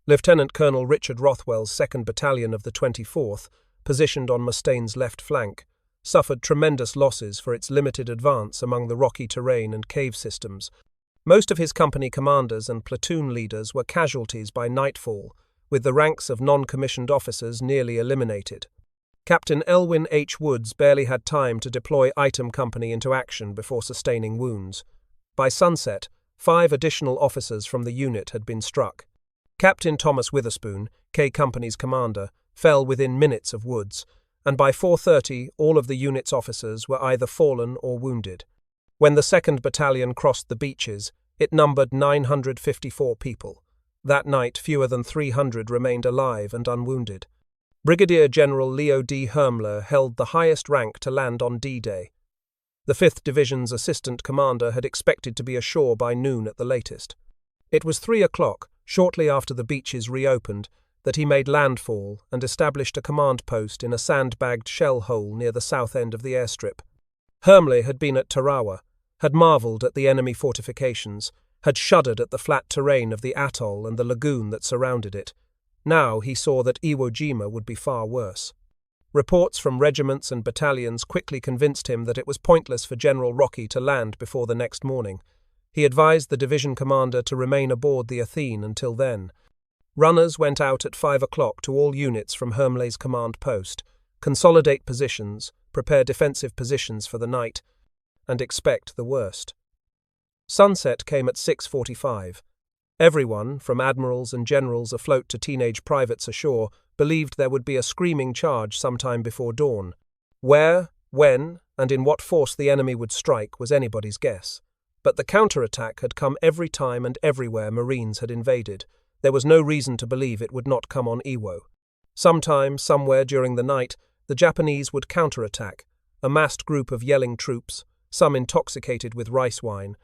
Lieutenant Colonel Richard Rothwell's 2nd Battalion of the 24th, positioned on Mustaine's left flank, suffered tremendous losses for its limited advance among the rocky terrain and cave systems. Most of his company commanders and platoon leaders were casualties by nightfall, with the ranks of non-commissioned officers nearly eliminated. Captain Elwyn H. Woods barely had time to deploy Item Company into action before sustaining wounds. By sunset, 5 additional officers from the unit had been struck. Captain Thomas Witherspoon, K Company's commander, fell within minutes of Woods, and by 4:30 all of the unit's officers were either fallen or wounded. When the 2nd Battalion crossed the beaches, it numbered 954 people. That night, fewer than 300 remained alive and unwounded. Brigadier General Leo D. Hermler held the highest rank to land on D-Day. The 5th Division's assistant commander had expected to be ashore by noon at the latest. It was 3 o'clock, shortly after the beaches reopened, that he made landfall and established a command post in a sandbagged shell hole near the south end of the airstrip. Hermler had been at Tarawa, had marvelled at the enemy fortifications, had shuddered at the flat terrain of the atoll and the lagoon that surrounded it. Now he saw that Iwo Jima would be far worse. Reports from regiments and battalions quickly convinced him that it was pointless for General Rocky to land before the next morning. He advised the division commander to remain aboard the Athene until then. Runners went out at 5 o'clock to all units from Hermler's command post, consolidate positions, prepare defensive positions for the night, and expect the worst. Sunset came at 6:45. Everyone, from admirals and generals afloat to teenage privates ashore, believed there would be a screaming charge sometime before dawn. Where, when, and in what force the enemy would strike was anybody's guess. But the counterattack had come every time and everywhere Marines had invaded. There was no reason to believe it would not come on Iwo. Sometime, somewhere during the night, the Japanese would counterattack, a massed group of yelling troops, some intoxicated with rice wine,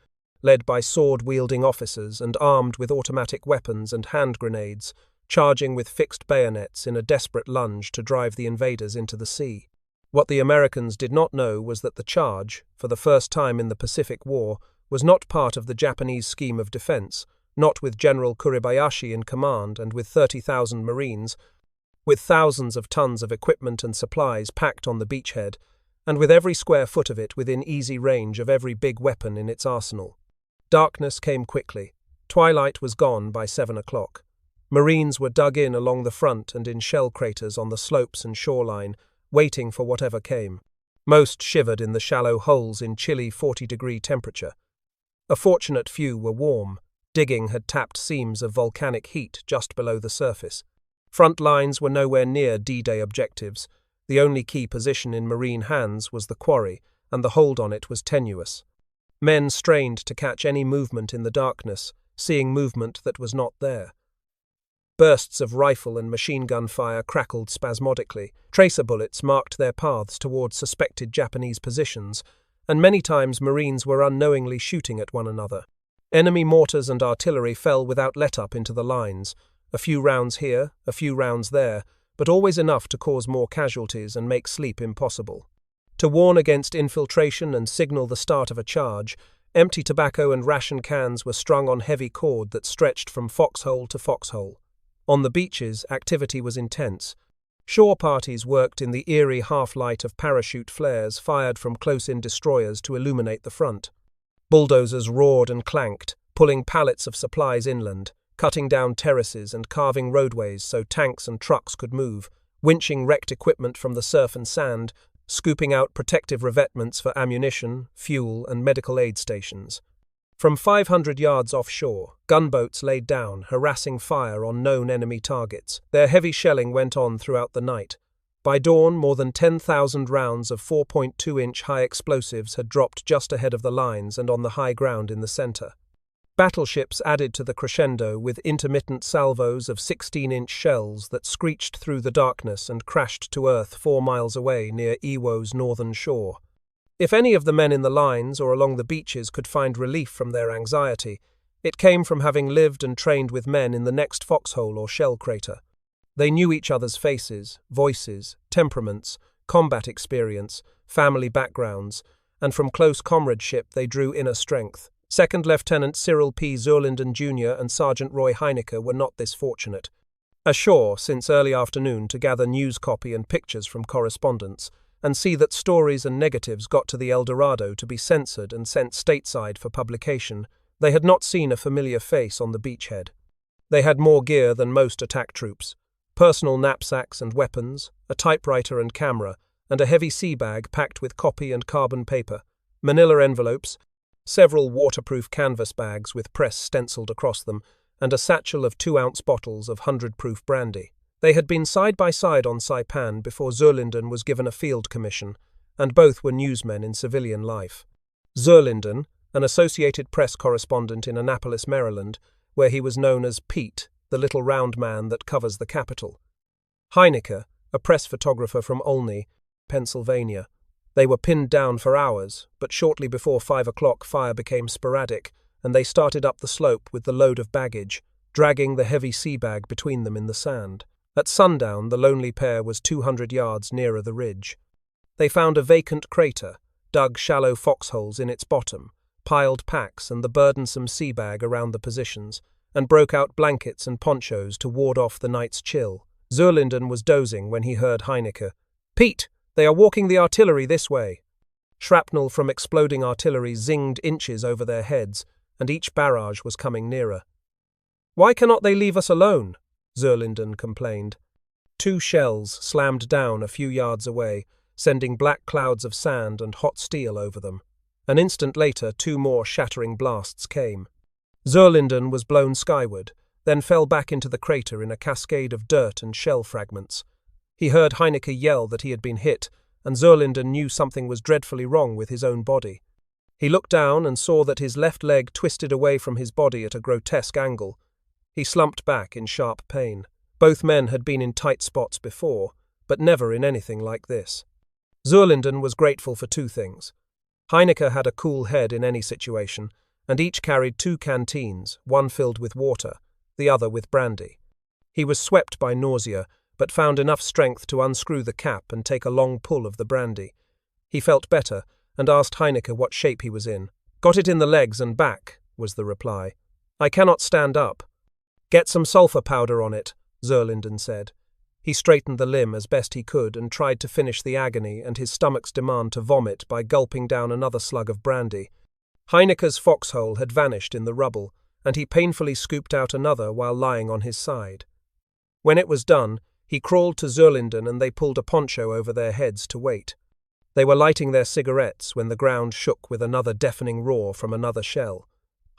led by sword-wielding officers and armed with automatic weapons and hand grenades, charging with fixed bayonets in a desperate lunge to drive the invaders into the sea. What the Americans did not know was that the charge, for the first time in the Pacific War, was not part of the Japanese scheme of defense, not with General Kuribayashi in command and with 30,000 Marines, with thousands of tons of equipment and supplies packed on the beachhead, and with every square foot of it within easy range of every big weapon in its arsenal. Darkness came quickly. Twilight was gone by 7 o'clock. Marines were dug in along the front and in shell craters on the slopes and shoreline, waiting for whatever came. Most shivered in the shallow holes in chilly 40-degree temperature. A fortunate few were warm. Digging had tapped seams of volcanic heat just below the surface. Front lines were nowhere near D-Day objectives. The only key position in Marine hands was the quarry, and the hold on it was tenuous. Men strained to catch any movement in the darkness, seeing movement that was not there. Bursts of rifle and machine gun fire crackled spasmodically. Tracer bullets marked their paths towards suspected Japanese positions, and many times Marines were unknowingly shooting at one another. Enemy mortars and artillery fell without let-up into the lines, a few rounds here, a few rounds there, but always enough to cause more casualties and make sleep impossible. To warn against infiltration and signal the start of a charge, empty tobacco and ration cans were strung on heavy cord that stretched from foxhole to foxhole. On the beaches, activity was intense. Shore parties worked in the eerie half-light of parachute flares fired from close-in destroyers to illuminate the front. Bulldozers roared and clanked, pulling pallets of supplies inland, cutting down terraces and carving roadways so tanks and trucks could move, winching wrecked equipment from the surf and sand, scooping out protective revetments for ammunition, fuel, and medical aid stations. From 500 yards offshore, gunboats laid down, harassing fire on known enemy targets. Their heavy shelling went on throughout the night. By dawn, more than 10,000 rounds of 4.2-inch high explosives had dropped just ahead of the lines and on the high ground in the center. Battleships added to the crescendo with intermittent salvos of 16-inch shells that screeched through the darkness and crashed to earth 4 miles away near Iwo's northern shore. If any of the men in the lines or along the beaches could find relief from their anxiety, it came from having lived and trained with men in the next foxhole or shell crater. They knew each other's faces, voices, temperaments, combat experience, family backgrounds, and from close comradeship they drew inner strength, Second Lieutenant Cyril P. Zurlinden Jr. and Sergeant Roy Heinecke were not this fortunate. Ashore since early afternoon to gather news copy and pictures from correspondents, and see that stories and negatives got to the El Dorado to be censored and sent stateside for publication, they had not seen a familiar face on the beachhead. They had more gear than most attack troops: personal knapsacks and weapons, a typewriter and camera, and a heavy sea bag packed with copy and carbon paper, manila envelopes, several waterproof canvas bags with press stenciled across them, and a satchel of 2-ounce bottles of 100-proof brandy. They had been side by side on Saipan before Zurlinden was given a field commission, and both were newsmen in civilian life. Zurlinden, an Associated Press correspondent in Annapolis, Maryland, where he was known as Pete, the little round man that covers the capital. Heinecke, a press photographer from Olney, Pennsylvania. They were pinned down for hours, but shortly before 5 o'clock fire became sporadic, and they started up the slope with the load of baggage, dragging the heavy sea bag between them in the sand. At sundown, the lonely pair was 200 yards nearer the ridge. They found a vacant crater, dug shallow foxholes in its bottom, piled packs and the burdensome sea bag around the positions, and broke out blankets and ponchos to ward off the night's chill. Zurlinden was dozing when he heard Heinecke. "Pete, they are walking the artillery this way." Shrapnel from exploding artillery zinged inches over their heads, and each barrage was coming nearer. "Why cannot they leave us alone?" Zurlinden complained. 2 shells slammed down a few yards away, sending black clouds of sand and hot steel over them. An instant later, 2 more shattering blasts came. Zurlinden was blown skyward, then fell back into the crater in a cascade of dirt and shell fragments. He heard Heinecke yell that he had been hit, and Zurlinden knew something was dreadfully wrong with his own body. He looked down and saw that his left leg twisted away from his body at a grotesque angle. He slumped back in sharp pain. Both men had been in tight spots before, but never in anything like this. Zurlinden was grateful for 2 things. Heinecke had a cool head in any situation, and each carried 2 canteens, one filled with water, the other with brandy. He was swept by nausea, but found enough strength to unscrew the cap and take a long pull of the brandy. He felt better, and asked Heinecke what shape he was in. "Got it in the legs and back," was the reply. "I cannot stand up." "Get some sulfur powder on it," Zurlinden said. He straightened the limb as best he could and tried to finish the agony and his stomach's demand to vomit by gulping down another slug of brandy. Heinecke's foxhole had vanished in the rubble, and he painfully scooped out another while lying on his side. When it was done, he crawled to Zurlinden and they pulled a poncho over their heads to wait. They were lighting their cigarettes when the ground shook with another deafening roar from another shell.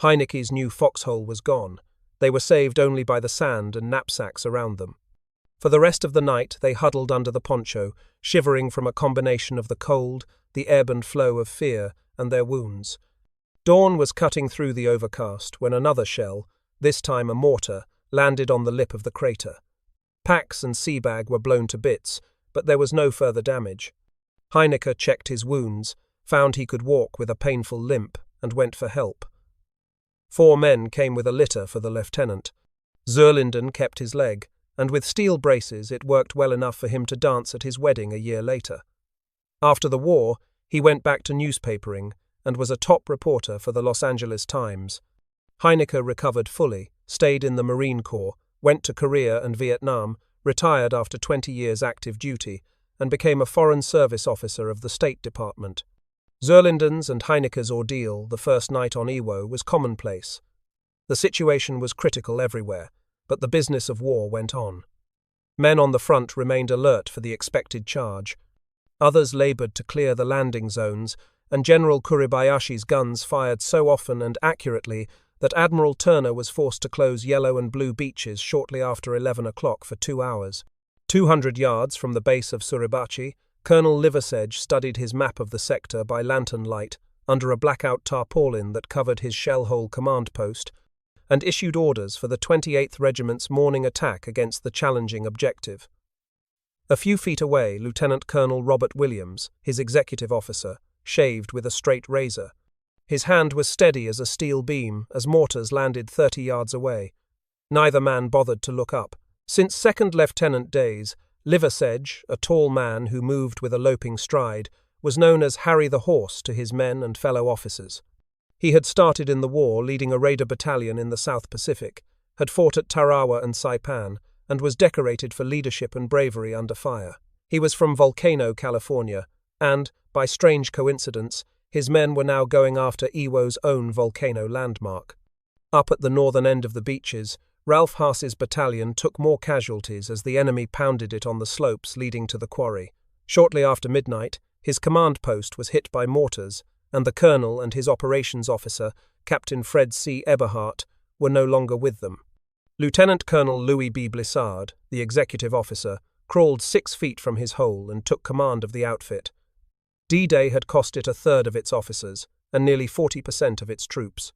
Heinecke's new foxhole was gone. They were saved only by the sand and knapsacks around them. For the rest of the night they huddled under the poncho, shivering from a combination of the cold, the ebb and flow of fear, and their wounds. Dawn was cutting through the overcast when another shell, this time a mortar, landed on the lip of the crater. Packs and sea bag were blown to bits, but there was no further damage. Heinecke checked his wounds, found he could walk with a painful limp, and went for help. 4 men came with a litter for the lieutenant. Zurlinden kept his leg, and with steel braces it worked well enough for him to dance at his wedding a year later. After the war, he went back to newspapering and was a top reporter for the Los Angeles Times. Heinecke recovered fully, stayed in the Marine Corps, went to Korea and Vietnam, retired after 20 years active duty, and became a Foreign Service officer of the State Department. Zurlinden's and Heinecke's ordeal the first night on Iwo was commonplace. The situation was critical everywhere, but the business of war went on. Men on the front remained alert for the expected charge. Others labored to clear the landing zones, and General Kuribayashi's guns fired so often and accurately that Admiral Turner was forced to close yellow and blue beaches shortly after 11 o'clock for 2 hours. 200 yards from the base of Suribachi, Colonel Liversedge studied his map of the sector by lantern light under a blackout tarpaulin that covered his shell-hole command post, and issued orders for the 28th Regiment's morning attack against the challenging objective. A few feet away, Lieutenant Colonel Robert Williams, his executive officer, shaved with a straight razor. His hand was steady as a steel beam as mortars landed 30 yards away. Neither man bothered to look up. Since second lieutenant days, Liversedge, a tall man who moved with a loping stride, was known as Harry the Horse to his men and fellow officers. He had started in the war leading a raider battalion in the South Pacific, had fought at Tarawa and Saipan, and was decorated for leadership and bravery under fire. He was from Volcano, California, and, by strange coincidence, his men were now going after Iwo's own volcano landmark. Up at the northern end of the beaches, Ralph Haas's battalion took more casualties as the enemy pounded it on the slopes leading to the quarry. Shortly after midnight, his command post was hit by mortars, and the colonel and his operations officer, Captain Fred C. Eberhardt, were no longer with them. Lieutenant Colonel Louis B. Blissard, the executive officer, crawled 6 feet from his hole and took command of the outfit. D-Day had cost it a third of its officers and nearly 40% of its troops.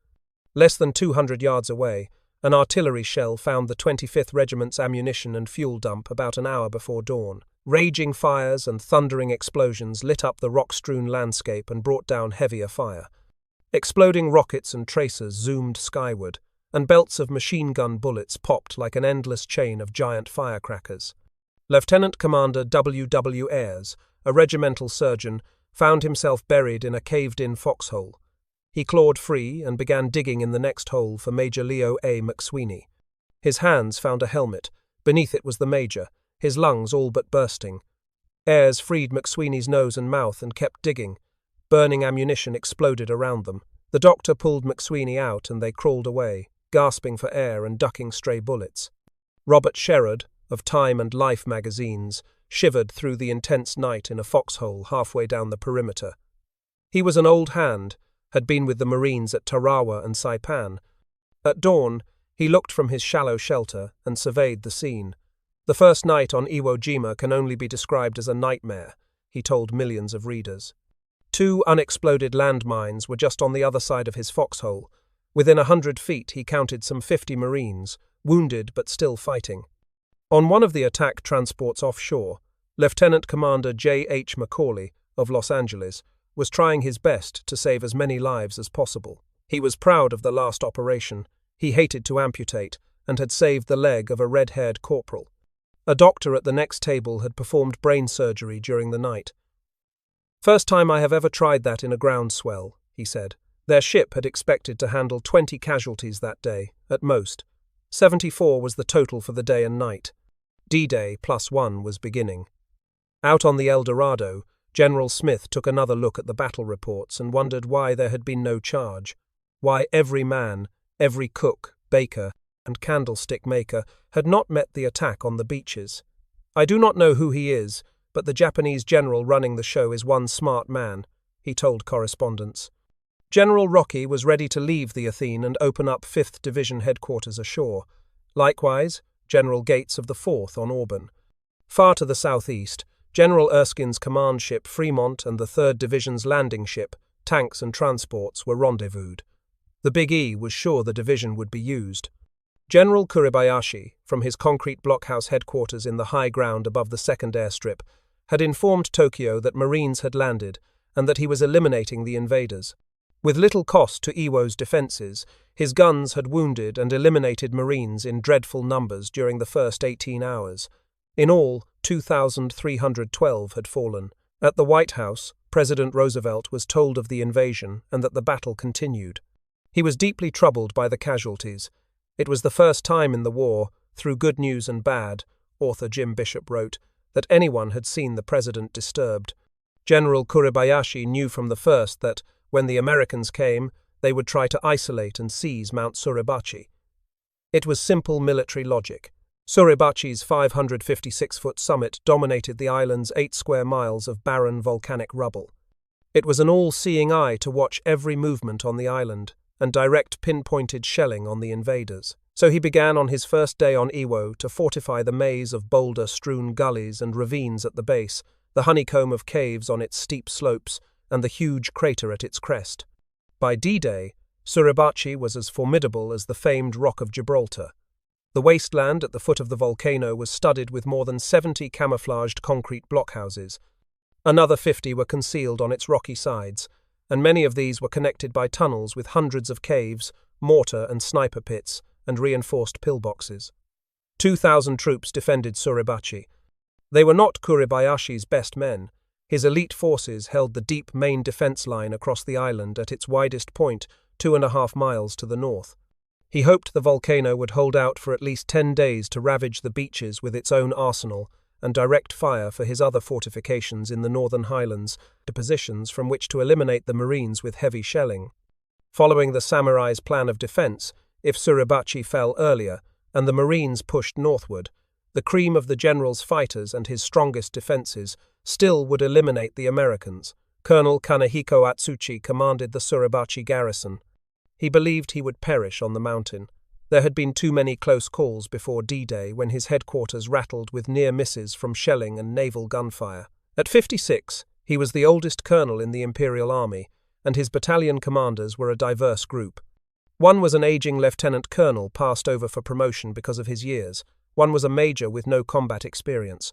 Less than 200 yards away, an artillery shell found the 25th Regiment's ammunition and fuel dump about an hour before dawn. Raging fires and thundering explosions lit up the rock-strewn landscape and brought down heavier fire. Exploding rockets and tracers zoomed skyward, and belts of machine gun bullets popped like an endless chain of giant firecrackers. Lieutenant Commander W. W. Ayres, a regimental surgeon, found himself buried in a caved-in foxhole. He clawed free and began digging in the next hole for Major Leo A. McSweeney. His hands found a helmet. Beneath it was the major, his lungs all but bursting. Ayres freed McSweeney's nose and mouth and kept digging. Burning ammunition exploded around them. The doctor pulled McSweeney out and they crawled away, gasping for air and ducking stray bullets. Robert Sherrod, of Time and Life magazines, shivered through the intense night in a foxhole halfway down the perimeter. He was an old hand, had been with the Marines at Tarawa and Saipan. At dawn, he looked from his shallow shelter and surveyed the scene. The first night on Iwo Jima can only be described as a nightmare, he told millions of readers. 2 unexploded landmines were just on the other side of his foxhole. Within 100 feet he counted some 50 Marines, wounded but still fighting. On one of the attack transports offshore, Lieutenant Commander J. H. McCauley, of Los Angeles, was trying his best to save as many lives as possible. He was proud of the last operation. He hated to amputate, and had saved the leg of a red-haired corporal. A doctor at the next table had performed brain surgery during the night. "First time I have ever tried that in a ground swell," he said. Their ship had expected to handle 20 casualties that day, at most. 74 was the total for the day and night. D-Day +1 was beginning. Out on the El Dorado, General Smith took another look at the battle reports and wondered why there had been no charge, why every man, every cook, baker, and candlestick maker had not met the attack on the beaches. "I do not know who he is, but the Japanese general running the show is one smart man," he told correspondents. General Rocky was ready to leave the Athene and open up 5th Division headquarters ashore. Likewise, General Gates of the 4th on Auburn. Far to the southeast, General Erskine's command ship Fremont and the 3rd Division's landing ship, tanks and transports were rendezvoused. The Big E was sure the division would be used. General Kuribayashi, from his concrete blockhouse headquarters in the high ground above the 2nd airstrip, had informed Tokyo that Marines had landed and that he was eliminating the invaders. With little cost to Iwo's defences, his guns had wounded and eliminated Marines in dreadful numbers during the first 18 hours. In all, 2,312 had fallen. At the White House, President Roosevelt was told of the invasion and that the battle continued. He was deeply troubled by the casualties. It was the first time in the war, through good news and bad, author Jim Bishop wrote, that anyone had seen the president disturbed. General Kuribayashi knew from the first that, when the Americans came, they would try to isolate and seize Mount Suribachi. It was simple military logic. Suribachi's 556-foot summit dominated the island's 8 square miles of barren volcanic rubble. It was an all-seeing eye to watch every movement on the island and direct pinpointed shelling on the invaders. So he began on his first day on Iwo to fortify the maze of boulder-strewn gullies and ravines at the base, the honeycomb of caves on its steep slopes, and the huge crater at its crest. By D-Day, Suribachi was as formidable as the famed Rock of Gibraltar. The wasteland at the foot of the volcano was studded with more than 70 camouflaged concrete blockhouses. Another 50 were concealed on its rocky sides, and many of these were connected by tunnels with hundreds of caves, mortar and sniper pits, and reinforced pillboxes. 2,000 troops defended Suribachi. They were not Kuribayashi's best men. His elite forces held the deep main defense line across the island at its widest point 2.5 miles to the north. He hoped the volcano would hold out for at least 10 days to ravage the beaches with its own arsenal and direct fire for his other fortifications in the northern highlands to positions from which to eliminate the Marines with heavy shelling. Following the samurai's plan of defense, if Suribachi fell earlier and the Marines pushed northward, the cream of the general's fighters and his strongest defenses still would eliminate the Americans. Colonel Kanehiko Atsuchi commanded the Suribachi garrison. He believed he would perish on the mountain. There had been too many close calls before D-Day when his headquarters rattled with near misses from shelling and naval gunfire. At 56, he was the oldest colonel in the Imperial Army, and his battalion commanders were a diverse group. One was an aging lieutenant colonel passed over for promotion because of his years. One was a major with no combat experience.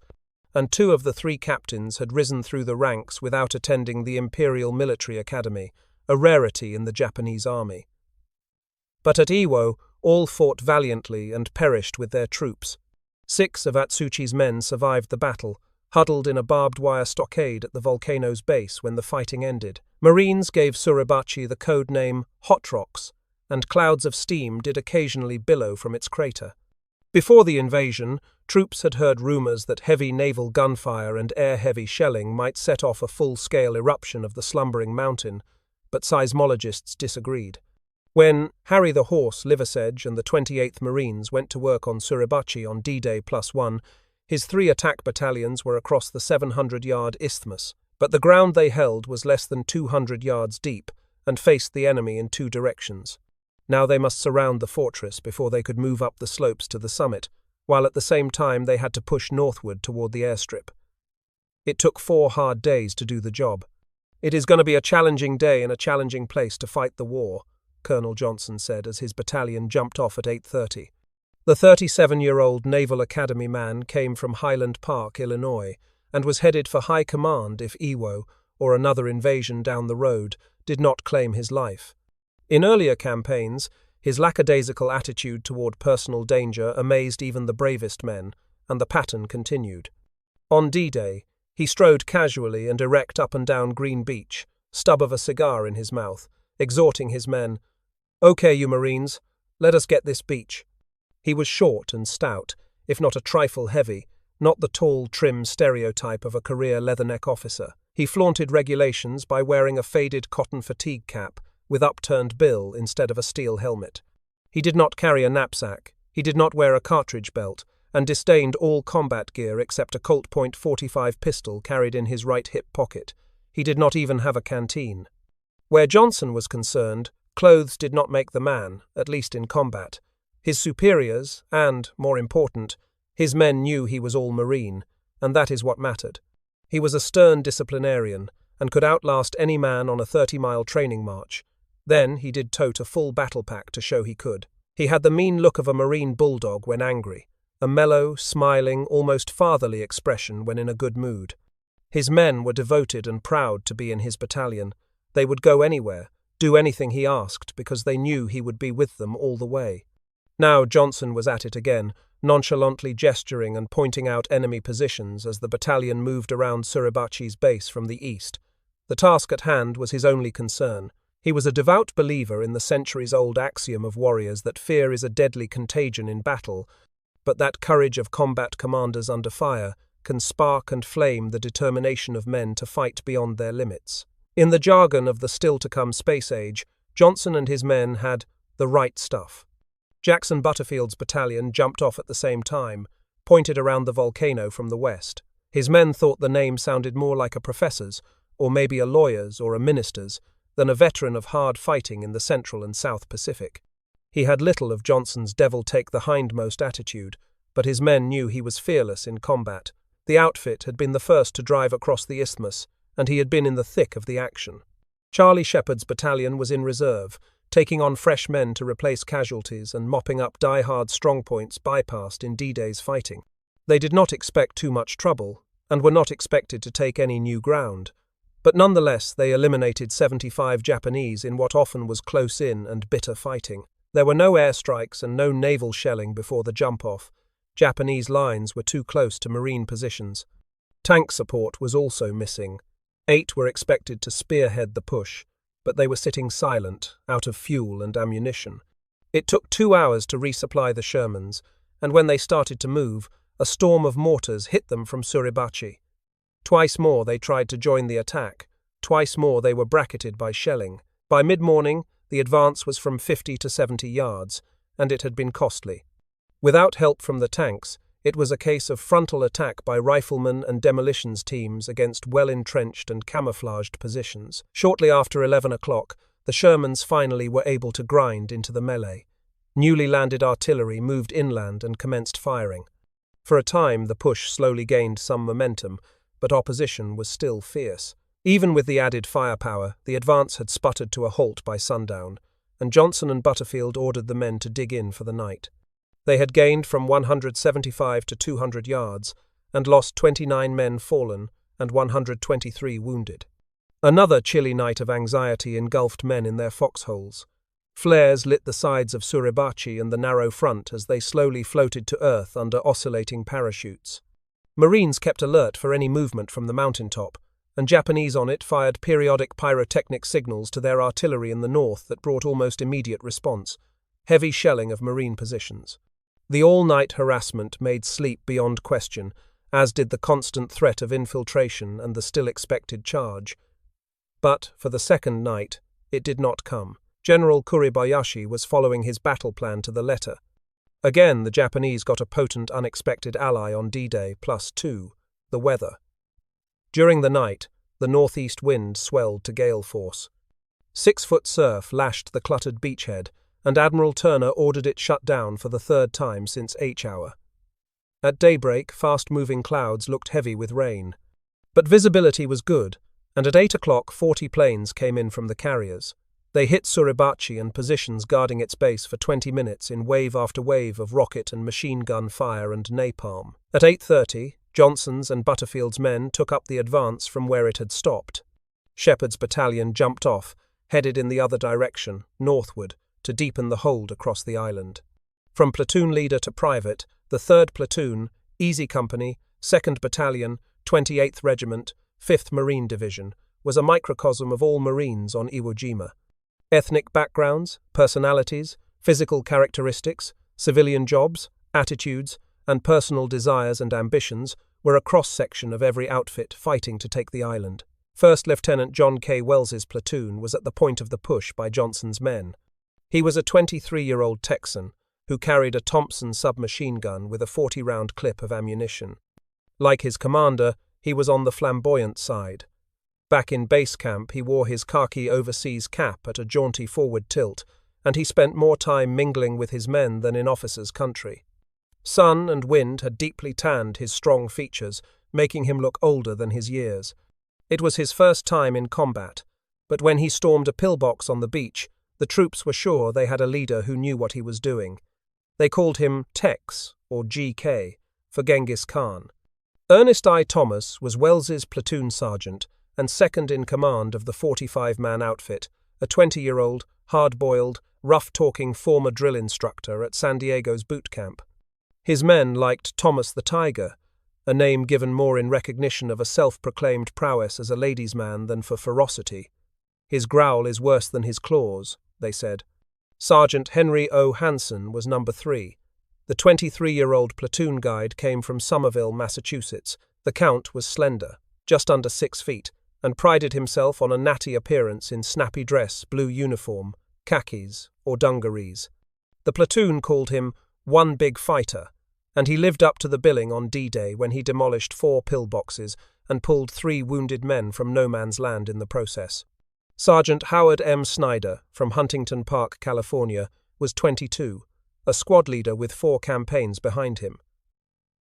And 2 of the 3 captains had risen through the ranks without attending the Imperial Military Academy, a rarity in the Japanese army. But at Iwo, all fought valiantly and perished with their troops. 6 of Atsuchi's men survived the battle, huddled in a barbed wire stockade at the volcano's base when the fighting ended. Marines gave Suribachi the code name Hot Rocks, and clouds of steam did occasionally billow from its crater. Before the invasion, troops had heard rumors that heavy naval gunfire and air-heavy shelling might set off a full-scale eruption of the slumbering mountain, but seismologists disagreed. When Harry the Horse Liversedge and the 28th Marines went to work on Suribachi on D-Day+1, his 3 attack battalions were across the 700-yard isthmus, but the ground they held was less than 200 yards deep and faced the enemy in 2 directions. Now they must surround the fortress before they could move up the slopes to the summit, while at the same time they had to push northward toward the airstrip. It took 4 hard days to do the job. "It is going to be a challenging day and a challenging place to fight the war," Colonel Johnson said as his battalion jumped off at 8:30. The 37-year-old Naval Academy man came from Highland Park, Illinois, and was headed for high command if Iwo, or another invasion down the road, did not claim his life. In earlier campaigns, his lackadaisical attitude toward personal danger amazed even the bravest men, and the pattern continued. On D-Day, he strode casually and erect up and down Green Beach, stub of a cigar in his mouth, exhorting his men, "Okay, you Marines, let us get this beach." He was short and stout, if not a trifle heavy, not the tall, trim stereotype of a career leatherneck officer. He flaunted regulations by wearing a faded cotton fatigue cap, with upturned bill instead of a steel helmet. He did not carry a knapsack, he did not wear a cartridge belt, and disdained all combat gear except a Colt .45 pistol carried in his right hip pocket. He did not even have a canteen. Where Johnson was concerned, clothes did not make the man, at least in combat. His superiors, and, more important, his men knew he was all Marine, and that is what mattered. He was a stern disciplinarian, and could outlast any man on a 30-mile training march. Then he did tote a full battle pack to show he could. He had the mean look of a Marine bulldog when angry, a mellow, smiling, almost fatherly expression when in a good mood. His men were devoted and proud to be in his battalion. They would go anywhere, do anything he asked, because they knew he would be with them all the way. Now Johnson was at it again, nonchalantly gesturing and pointing out enemy positions as the battalion moved around Suribachi's base from the east. The task at hand was his only concern. He was a devout believer in the centuries-old axiom of warriors that fear is a deadly contagion in battle, but that courage of combat commanders under fire can spark and flame the determination of men to fight beyond their limits. In the jargon of the still-to-come space age, Johnson and his men had the right stuff. Jackson Butterfield's battalion jumped off at the same time, pointed around the volcano from the west. His men thought the name sounded more like a professor's, or maybe a lawyer's or a minister's, than a veteran of hard fighting in the Central and South Pacific. He had little of Johnson's devil-take-the-hindmost attitude, but his men knew he was fearless in combat. The outfit had been the first to drive across the isthmus, and he had been in the thick of the action. Charlie Shepard's battalion was in reserve, taking on fresh men to replace casualties and mopping up die-hard strongpoints bypassed in D-Day's fighting. They did not expect too much trouble, and were not expected to take any new ground. But nonetheless, they eliminated 75 Japanese in what often was close-in and bitter fighting. There were no airstrikes and no naval shelling before the jump-off. Japanese lines were too close to Marine positions. Tank support was also missing. 8 were expected to spearhead the push. but they were sitting silent, out of fuel and ammunition. It took 2 hours to resupply the Shermans, and when they started to move, a storm of mortars hit them from Suribachi. Twice more they tried to join the attack. Twice more they were bracketed by shelling. By mid-morning, the advance was from 50 to 70 yards, and it had been costly. Without help from the tanks, it was a case of frontal attack by riflemen and demolitions teams against well-entrenched and camouflaged positions. Shortly after 11 o'clock, the Shermans finally were able to grind into the melee. Newly landed artillery moved inland and commenced firing. For a time, the push slowly gained some momentum, but opposition was still fierce. Even with the added firepower, the advance had sputtered to a halt by sundown, and Johnson and Butterfield ordered the men to dig in for the night. They had gained from 175 to 200 yards and lost 29 men fallen and 123 wounded. Another chilly night of anxiety engulfed men in their foxholes. Flares lit the sides of Suribachi and the narrow front as they slowly floated to earth under oscillating parachutes. Marines kept alert for any movement from the mountaintop, and Japanese on it fired periodic pyrotechnic signals to their artillery in the north that brought almost immediate response. Heavy shelling of Marine positions. The all-night harassment made sleep beyond question, as did the constant threat of infiltration and the still expected charge. But, for the second night, it did not come. General Kuribayashi was following his battle plan to the letter. Again, the Japanese got a potent unexpected ally on D-Day, +2, the weather. During the night, the northeast wind swelled to gale force. 6-foot surf lashed the cluttered beachhead, and Admiral Turner ordered it shut down for the third time since H-hour. At daybreak, fast-moving clouds looked heavy with rain. But visibility was good, and at 8 o'clock 40 planes came in from the carriers. They hit Suribachi and positions guarding its base for 20 minutes in wave after wave of rocket and machine gun fire and napalm. At 8:30, Johnson's and Butterfield's men took up the advance from where it had stopped. Shepard's battalion jumped off, headed in the other direction, northward, to deepen the hold across the island. From platoon leader to private, the 3rd Platoon, Easy Company, 2nd Battalion, 28th Regiment, 5th Marine Division, was a microcosm of all Marines on Iwo Jima. Ethnic backgrounds, personalities, physical characteristics, civilian jobs, attitudes, and personal desires and ambitions were a cross-section of every outfit fighting to take the island. 1st Lieutenant John K. Wells's platoon was at the point of the push by Johnson's men. He was a 23-year-old Texan who carried a Thompson submachine gun with a 40-round clip of ammunition. Like his commander, he was on the flamboyant side. Back in base camp, he wore his khaki overseas cap at a jaunty forward tilt, and he spent more time mingling with his men than in officers' country. Sun and wind had deeply tanned his strong features, making him look older than his years. It was his first time in combat, but when he stormed a pillbox on the beach, the troops were sure they had a leader who knew what he was doing. They called him Tex, or GK, for Genghis Khan. Ernest I. Thomas was Wells's platoon sergeant and second in command of the 45-man outfit, a 20-year-old, hard-boiled, rough-talking former drill instructor at San Diego's boot camp. His men liked Thomas the Tiger, a name given more in recognition of a self-proclaimed prowess as a ladies' man than for ferocity. His growl is worse than his claws, they said. Sergeant Henry O. Hansen was number 3. The 23-year-old platoon guide came from Somerville, Massachusetts. The Count was slender, just under 6 feet, and prided himself on a natty appearance in snappy dress, blue uniform, khakis, or dungarees. The platoon called him One Big Fighter, and he lived up to the billing on D-Day when he demolished 4 pillboxes and pulled 3 wounded men from no man's land in the process. Sergeant Howard M. Snyder, from Huntington Park, California, was 22, a squad leader with 4 campaigns behind him.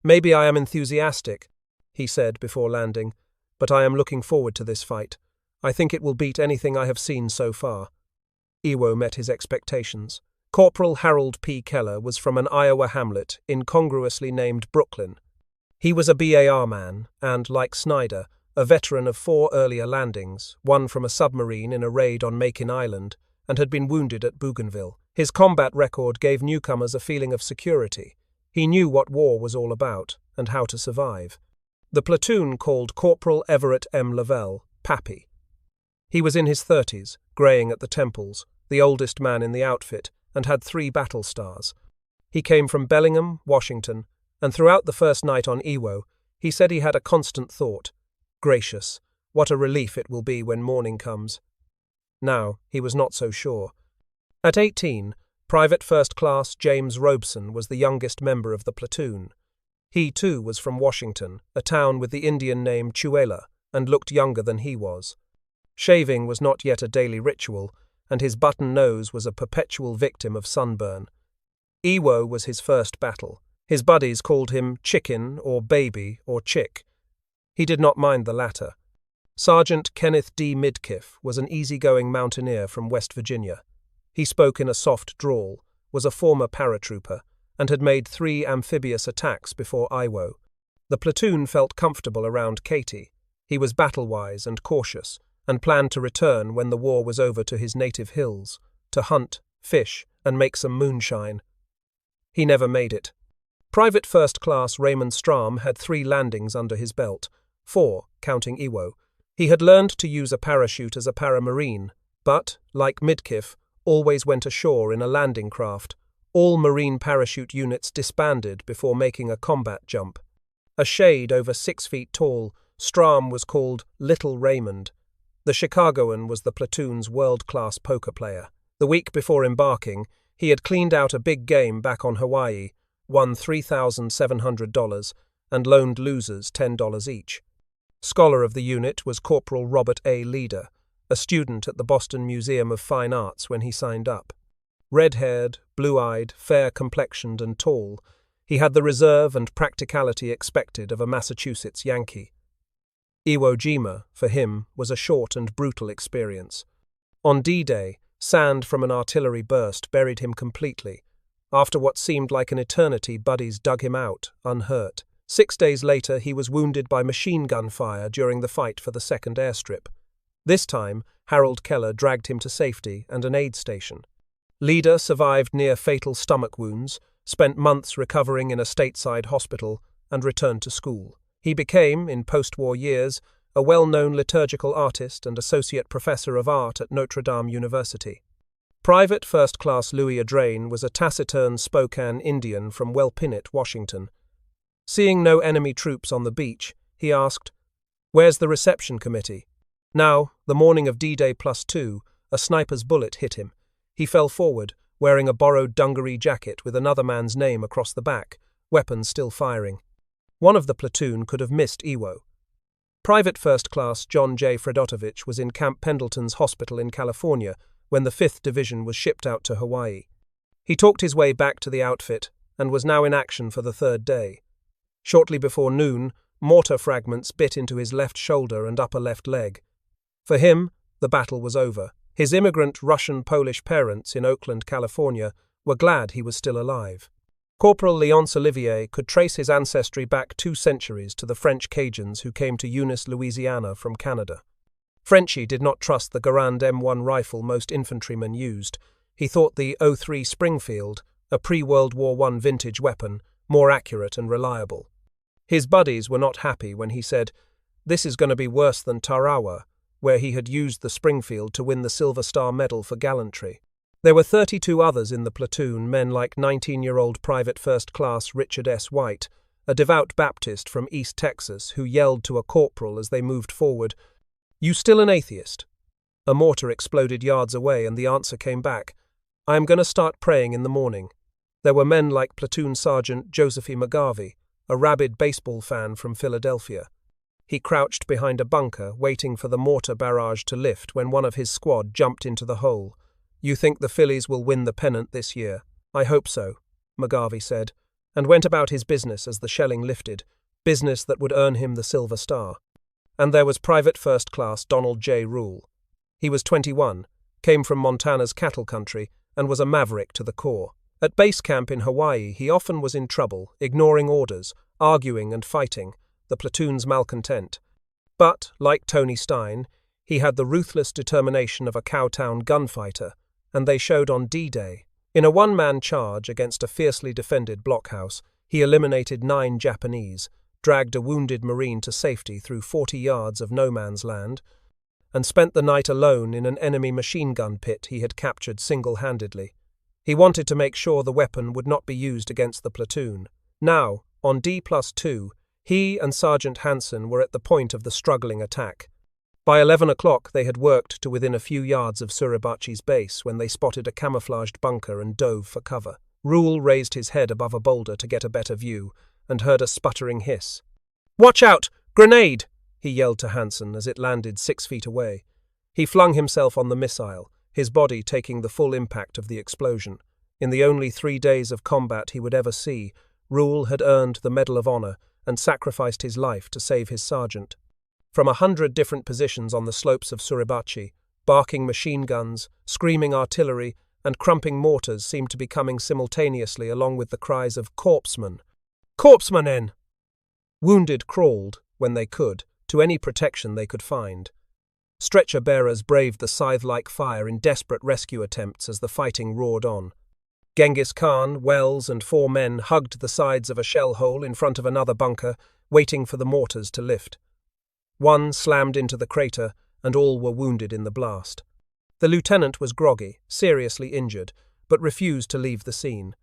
"Maybe I am enthusiastic," he said before landing, "but I am looking forward to this fight. I think it will beat anything I have seen so far." Iwo met his expectations. Corporal Harold P. Keller was from an Iowa hamlet incongruously named Brooklyn. He was a BAR man and, like Snyder, a veteran of 4 earlier landings, one from a submarine in a raid on Makin Island, and had been wounded at Bougainville. His combat record gave newcomers a feeling of security. He knew what war was all about and how to survive. The platoon called Corporal Everett M. Lavelle, Pappy. He was in his 30s, greying at the temples, the oldest man in the outfit, and had 3 battle stars. He came from Bellingham, Washington, and throughout the first night on Iwo, he said he had a constant thought, "Gracious, what a relief it will be when morning comes." Now, he was not so sure. At 18, Private First Class James Robeson was the youngest member of the platoon. He, too, was from Washington, a town with the Indian name Chuela, and looked younger than he was. Shaving was not yet a daily ritual, and his button nose was a perpetual victim of sunburn. Iwo was his first battle. His buddies called him Chicken or Baby or Chick. He did not mind the latter. Sergeant Kenneth D. Midkiff was an easygoing mountaineer from West Virginia. He spoke in a soft drawl, was a former paratrooper, and had made 3 amphibious attacks before Iwo. The platoon felt comfortable around Katie. He was battle-wise and cautious, and planned to return when the war was over to his native hills, to hunt, fish, and make some moonshine. He never made it. Private First Class Raymond Strahm had 3 landings under his belt, 4, counting Iwo. He had learned to use a parachute as a paramarine, but, like Midkiff, always went ashore in a landing craft. All Marine parachute units disbanded before making a combat jump. A shade over 6 feet tall, Strahm was called Little Raymond. The Chicagoan was the platoon's world-class poker player. The week before embarking, he had cleaned out a big game back on Hawaii, won $3,700, and loaned losers $10 each. Scholar of the unit was Corporal Robert A. Leader, a student at the Boston Museum of Fine Arts when he signed up. Red-haired, blue-eyed, fair-complexioned and tall, he had the reserve and practicality expected of a Massachusetts Yankee. Iwo Jima, for him, was a short and brutal experience. On D-Day, sand from an artillery burst buried him completely. After what seemed like an eternity, buddies dug him out, unhurt. 6 days later, he was wounded by machine gun fire during the fight for the 2nd airstrip. This time, Harold Keller dragged him to safety and an aid station. Leader survived near-fatal stomach wounds, spent months recovering in a stateside hospital, and returned to school. He became, in post-war years, a well-known liturgical artist and associate professor of art at Notre Dame University. Private First Class Louis Adrain was a taciturn Spokane Indian from Welpinit, Washington. Seeing no enemy troops on the beach, he asked, "Where's the reception committee?" Now, the morning of D-Day +2, a sniper's bullet hit him. He fell forward, wearing a borrowed dungaree jacket with another man's name across the back, weapons still firing. One of the platoon could have missed Iwo. Private First Class John J. Fredotovich was in Camp Pendleton's hospital in California when the 5th Division was shipped out to Hawaii. He talked his way back to the outfit and was now in action for the 3rd day. Shortly before noon, mortar fragments bit into his left shoulder and upper left leg. For him, the battle was over. His immigrant Russian-Polish parents in Oakland, California, were glad he was still alive. Corporal Léonce Olivier could trace his ancestry back 2 centuries to the French Cajuns who came to Eunice, Louisiana from Canada. Frenchie did not trust the Garand M1 rifle most infantrymen used. He thought the .03 Springfield, a pre-World War I vintage weapon, more accurate and reliable. His buddies were not happy when he said, "This is going to be worse than Tarawa," where he had used the Springfield to win the Silver Star Medal for gallantry. There were 32 others in the platoon, men like 19-year-old Private First Class Richard S. White, a devout Baptist from East Texas who yelled to a corporal as they moved forward, "You still an atheist?" A mortar exploded yards away and the answer came back, "I am going to start praying in the morning." There were men like Platoon Sergeant Josephine McGarvey, a rabid baseball fan from Philadelphia. He crouched behind a bunker, waiting for the mortar barrage to lift when one of his squad jumped into the hole. "You think the Phillies will win the pennant this year?" "I hope so," McGarvey said, and went about his business as the shelling lifted, business that would earn him the Silver Star. And there was Private First Class Donald J. Rule. He was 21, came from Montana's cattle country, and was a maverick to the core. At base camp in Hawaii, he often was in trouble, ignoring orders, arguing and fighting, the platoon's malcontent. But, like Tony Stein, he had the ruthless determination of a Cowtown gunfighter, and they showed on D-Day. In a one-man charge against a fiercely defended blockhouse, he eliminated 9 Japanese, dragged a wounded Marine to safety through 40 yards of no man's land, and spent the night alone in an enemy machine gun pit he had captured single-handedly. He wanted to make sure the weapon would not be used against the platoon. Now, on D+2, he and Sergeant Hansen were at the point of the struggling attack. By 11 o'clock they had worked to within a few yards of Suribachi's base when they spotted a camouflaged bunker and dove for cover. Rule raised his head above a boulder to get a better view and heard a sputtering hiss. "Watch out! Grenade!" he yelled to Hansen as it landed 6 feet away. He flung himself on the missile, his body taking the full impact of the explosion. In the only 3 days of combat he would ever see, Rule had earned the Medal of Honor and sacrificed his life to save his sergeant. From 100 different positions on the slopes of Suribachi, barking machine guns, screaming artillery, and crumping mortars seemed to be coming simultaneously along with the cries of "Corpsman! Corpsmanen!" Wounded crawled, when they could, to any protection they could find. Stretcher-bearers braved the scythe-like fire in desperate rescue attempts as the fighting roared on. Genghis Khan, Wells, and 4 men hugged the sides of a shell hole in front of another bunker, waiting for the mortars to lift. One slammed into the crater, and all were wounded in the blast. The lieutenant was groggy, seriously injured, but refused to leave the scene.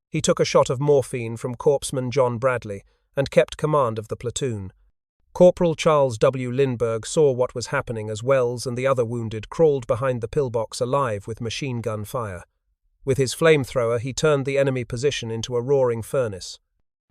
He took a shot of morphine from Corpsman John Bradley and kept command of the platoon. Corporal Charles W. Lindbergh saw what was happening as Wells and the other wounded crawled behind the pillbox alive with machine gun fire. With his flamethrower, he turned the enemy position into a roaring furnace.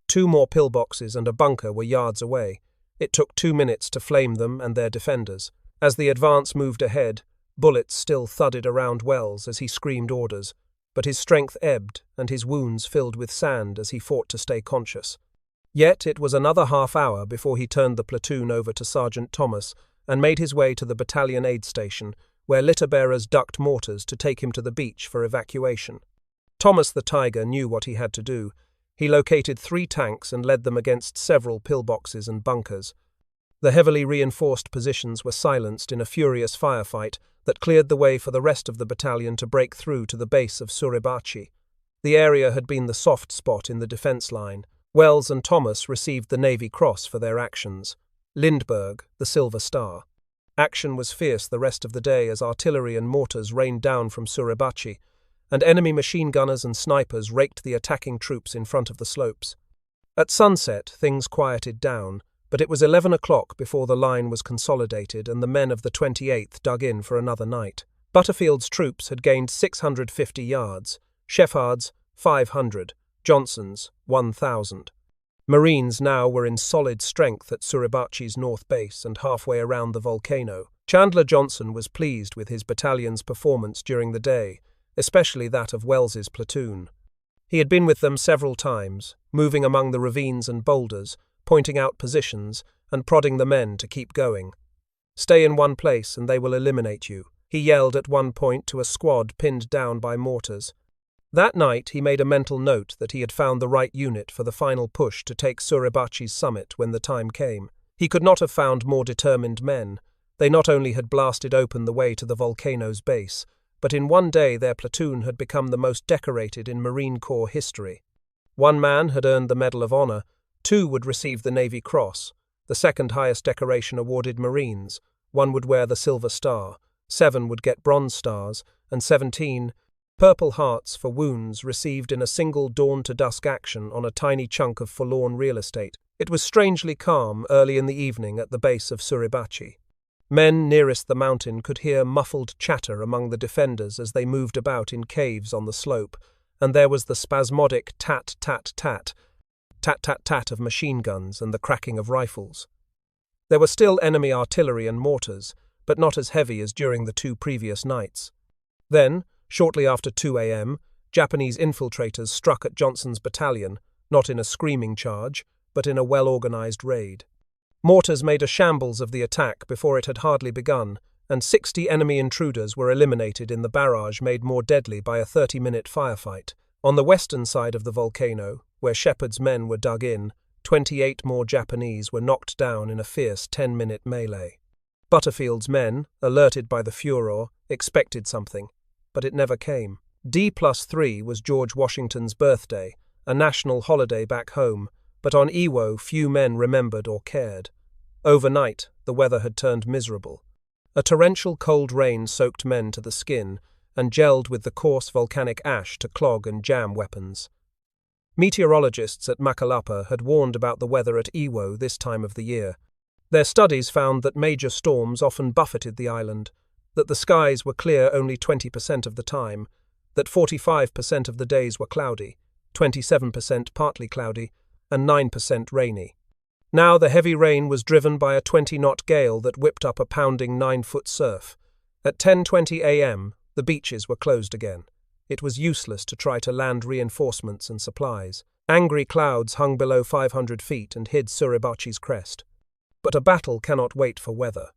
2 more pillboxes and a bunker were yards away. It took 2 minutes to flame them and their defenders. As the advance moved ahead, bullets still thudded around Wells as he screamed orders, but his strength ebbed and his wounds filled with sand as he fought to stay conscious. Yet it was another half hour before he turned the platoon over to Sergeant Thomas and made his way to the battalion aid station, where litter-bearers ducked mortars to take him to the beach for evacuation. Thomas the Tiger knew what he had to do. He located 3 tanks and led them against several pillboxes and bunkers. The heavily reinforced positions were silenced in a furious firefight that cleared the way for the rest of the battalion to break through to the base of Suribachi. The area had been the soft spot in the defense line. Wells and Thomas received the Navy Cross for their actions. Lindbergh, the Silver Star. Action was fierce the rest of the day as artillery and mortars rained down from Suribachi, and enemy machine gunners and snipers raked the attacking troops in front of the slopes. At sunset, things quieted down, but it was 11 o'clock before the line was consolidated and the men of the 28th dug in for another night. Butterfield's troops had gained 650 yards, Sheffard's 500, Johnson's 1,000. Marines now were in solid strength at Suribachi's north base and halfway around the volcano. Chandler Johnson was pleased with his battalion's performance during the day, especially that of Wells's platoon. He had been with them several times, moving among the ravines and boulders, pointing out positions and prodding the men to keep going. "Stay in one place and they will eliminate you," he yelled at one point to a squad pinned down by mortars. That night he made a mental note that he had found the right unit for the final push to take Suribachi's summit when the time came. He could not have found more determined men. They not only had blasted open the way to the volcano's base, but in one day their platoon had become the most decorated in Marine Corps history. 1 man had earned the Medal of Honor, 2 would receive the Navy Cross, the second highest decoration awarded Marines, 1 would wear the Silver Star, 7 would get Bronze Stars, and 17 Purple Hearts for wounds received in a single dawn-to-dusk action on a tiny chunk of forlorn real estate. It was strangely calm early in the evening at the base of Suribachi. Men nearest the mountain could hear muffled chatter among the defenders as they moved about in caves on the slope, and there was the spasmodic tat-tat-tat, tat-tat-tat of machine guns and the cracking of rifles. There were still enemy artillery and mortars, but not as heavy as during the 2 previous nights. Then, shortly after 2 a.m., Japanese infiltrators struck at Johnson's battalion, not in a screaming charge, but in a well-organized raid. Mortars made a shambles of the attack before it had hardly begun, and 60 enemy intruders were eliminated in the barrage made more deadly by a 30-minute firefight. On the western side of the volcano, where Shepard's men were dug in, 28 more Japanese were knocked down in a fierce 10-minute melee. Butterfield's men, alerted by the furor, expected something, but it never came. D+3 was George Washington's birthday, a national holiday back home, but on Iwo few men remembered or cared. Overnight, the weather had turned miserable. A torrential cold rain soaked men to the skin and gelled with the coarse volcanic ash to clog and jam weapons. Meteorologists at Makalapa had warned about the weather at Iwo this time of the year. Their studies found that major storms often buffeted the island, that the skies were clear only 20% of the time, that 45% of the days were cloudy, 27% partly cloudy, and 9% rainy. Now the heavy rain was driven by a 20-knot gale that whipped up a pounding 9-foot surf. At 10:20 a.m., the beaches were closed again. It was useless to try to land reinforcements and supplies. Angry clouds hung below 500 feet and hid Suribachi's crest. But a battle cannot wait for weather.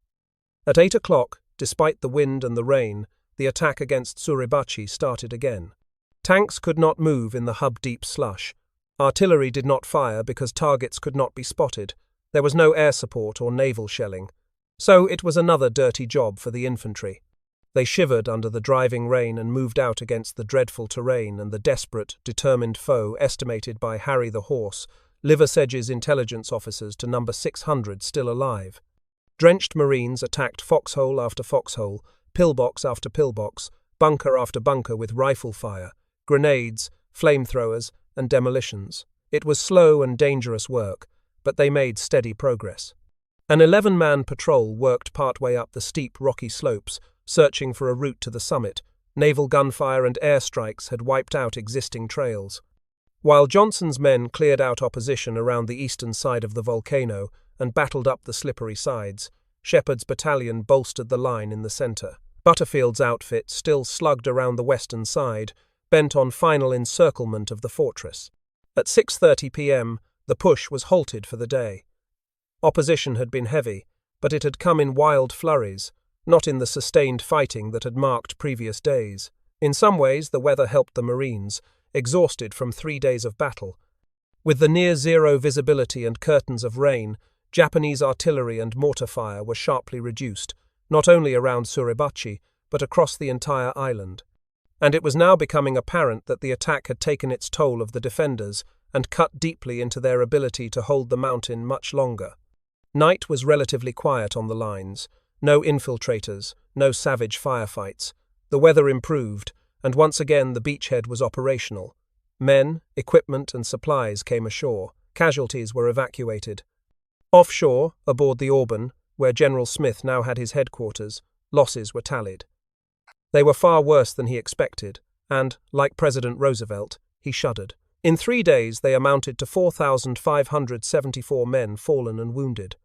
At 8 o'clock, despite the wind and the rain, the attack against Suribachi started again. Tanks could not move in the hub-deep slush. Artillery did not fire because targets could not be spotted. There was no air support or naval shelling. So it was another dirty job for the infantry. They shivered under the driving rain and moved out against the dreadful terrain and the desperate, determined foe estimated by Harry the Horse, Liversedge's intelligence officers, to number 600 still alive. Drenched Marines attacked foxhole after foxhole, pillbox after pillbox, bunker after bunker with rifle fire, grenades, flamethrowers, and demolitions. It was slow and dangerous work, but they made steady progress. An 11-man patrol worked partway up the steep, rocky slopes, searching for a route to the summit. Naval gunfire and airstrikes had wiped out existing trails. While Johnson's men cleared out opposition around the eastern side of the volcano and battled up the slippery sides, Shepard's battalion bolstered the line in the center. Butterfield's outfit still slugged around the western side, bent on final encirclement of the fortress. At 6:30 p.m., the push was halted for the day. Opposition had been heavy, but it had come in wild flurries, not in the sustained fighting that had marked previous days. In some ways, the weather helped the Marines, exhausted from 3 days of battle. With the near-zero visibility and curtains of rain, Japanese artillery and mortar fire were sharply reduced, not only around Suribachi, but across the entire island. And it was now becoming apparent that the attack had taken its toll of the defenders and cut deeply into their ability to hold the mountain much longer. Night was relatively quiet on the lines. No infiltrators, no savage firefights. The weather improved, and once again the beachhead was operational. Men, equipment, and supplies came ashore. Casualties were evacuated. Offshore, aboard the Auburn, where General Smith now had his headquarters, losses were tallied. They were far worse than he expected, and, like President Roosevelt, he shuddered. In 3 days they amounted to 4,574 men fallen and wounded.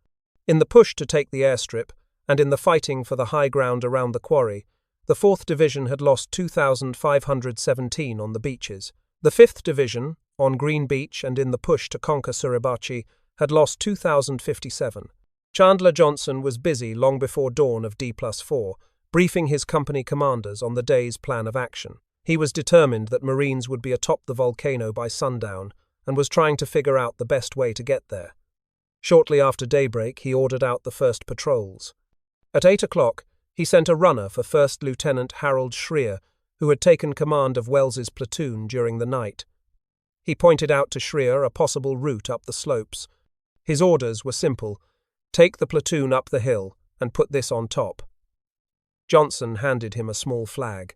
In the push to take the airstrip, and in the fighting for the high ground around the quarry, the 4th Division had lost 2,517 on the beaches. The 5th Division, on Green Beach and in the push to conquer Suribachi, had lost 2,057. Chandler Johnson was busy long before dawn of D+4, briefing his company commanders on the day's plan of action. He was determined that Marines would be atop the volcano by sundown and was trying to figure out the best way to get there. Shortly after daybreak, he ordered out the first patrols. At 8 o'clock, he sent a runner for First Lieutenant Harold Schreer, who had taken command of Wells's platoon during the night. He pointed out to Schreer a possible route up the slopes. His orders were simple: take the platoon up the hill and put this on top. Johnson handed him a small flag.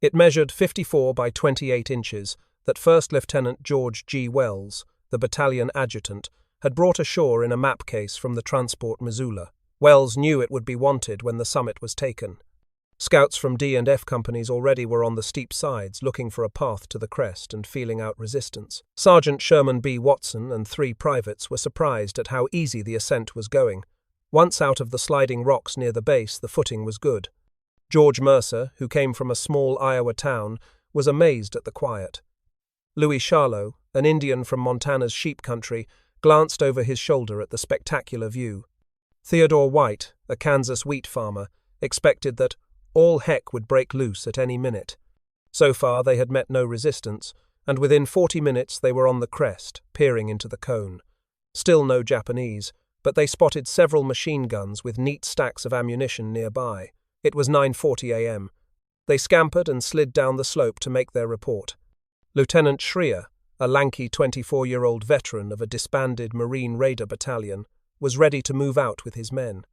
It measured 54 by 28 inches that First Lieutenant George G. Wells, the battalion adjutant, had brought ashore in a map case from the transport Missoula. Wells knew it would be wanted when the summit was taken. Scouts from D and F companies already were on the steep sides looking for a path to the crest and feeling out resistance. Sergeant Sherman B. Watson and 3 privates were surprised at how easy the ascent was going. Once out of the sliding rocks near the base, the footing was good. George Mercer, who came from a small Iowa town, was amazed at the quiet. Louis Charlot, an Indian from Montana's sheep country, glanced over his shoulder at the spectacular view. Theodore White, a Kansas wheat farmer, expected that all heck would break loose at any minute. So far they had met no resistance, and within 40 minutes they were on the crest, peering into the cone. Still no Japanese, but they spotted several machine guns with neat stacks of ammunition nearby. It was 9:40 a.m. They scampered and slid down the slope to make their report. Lieutenant Schreer, a lanky 24-year-old veteran of a disbanded Marine Raider battalion, was ready to move out with his men.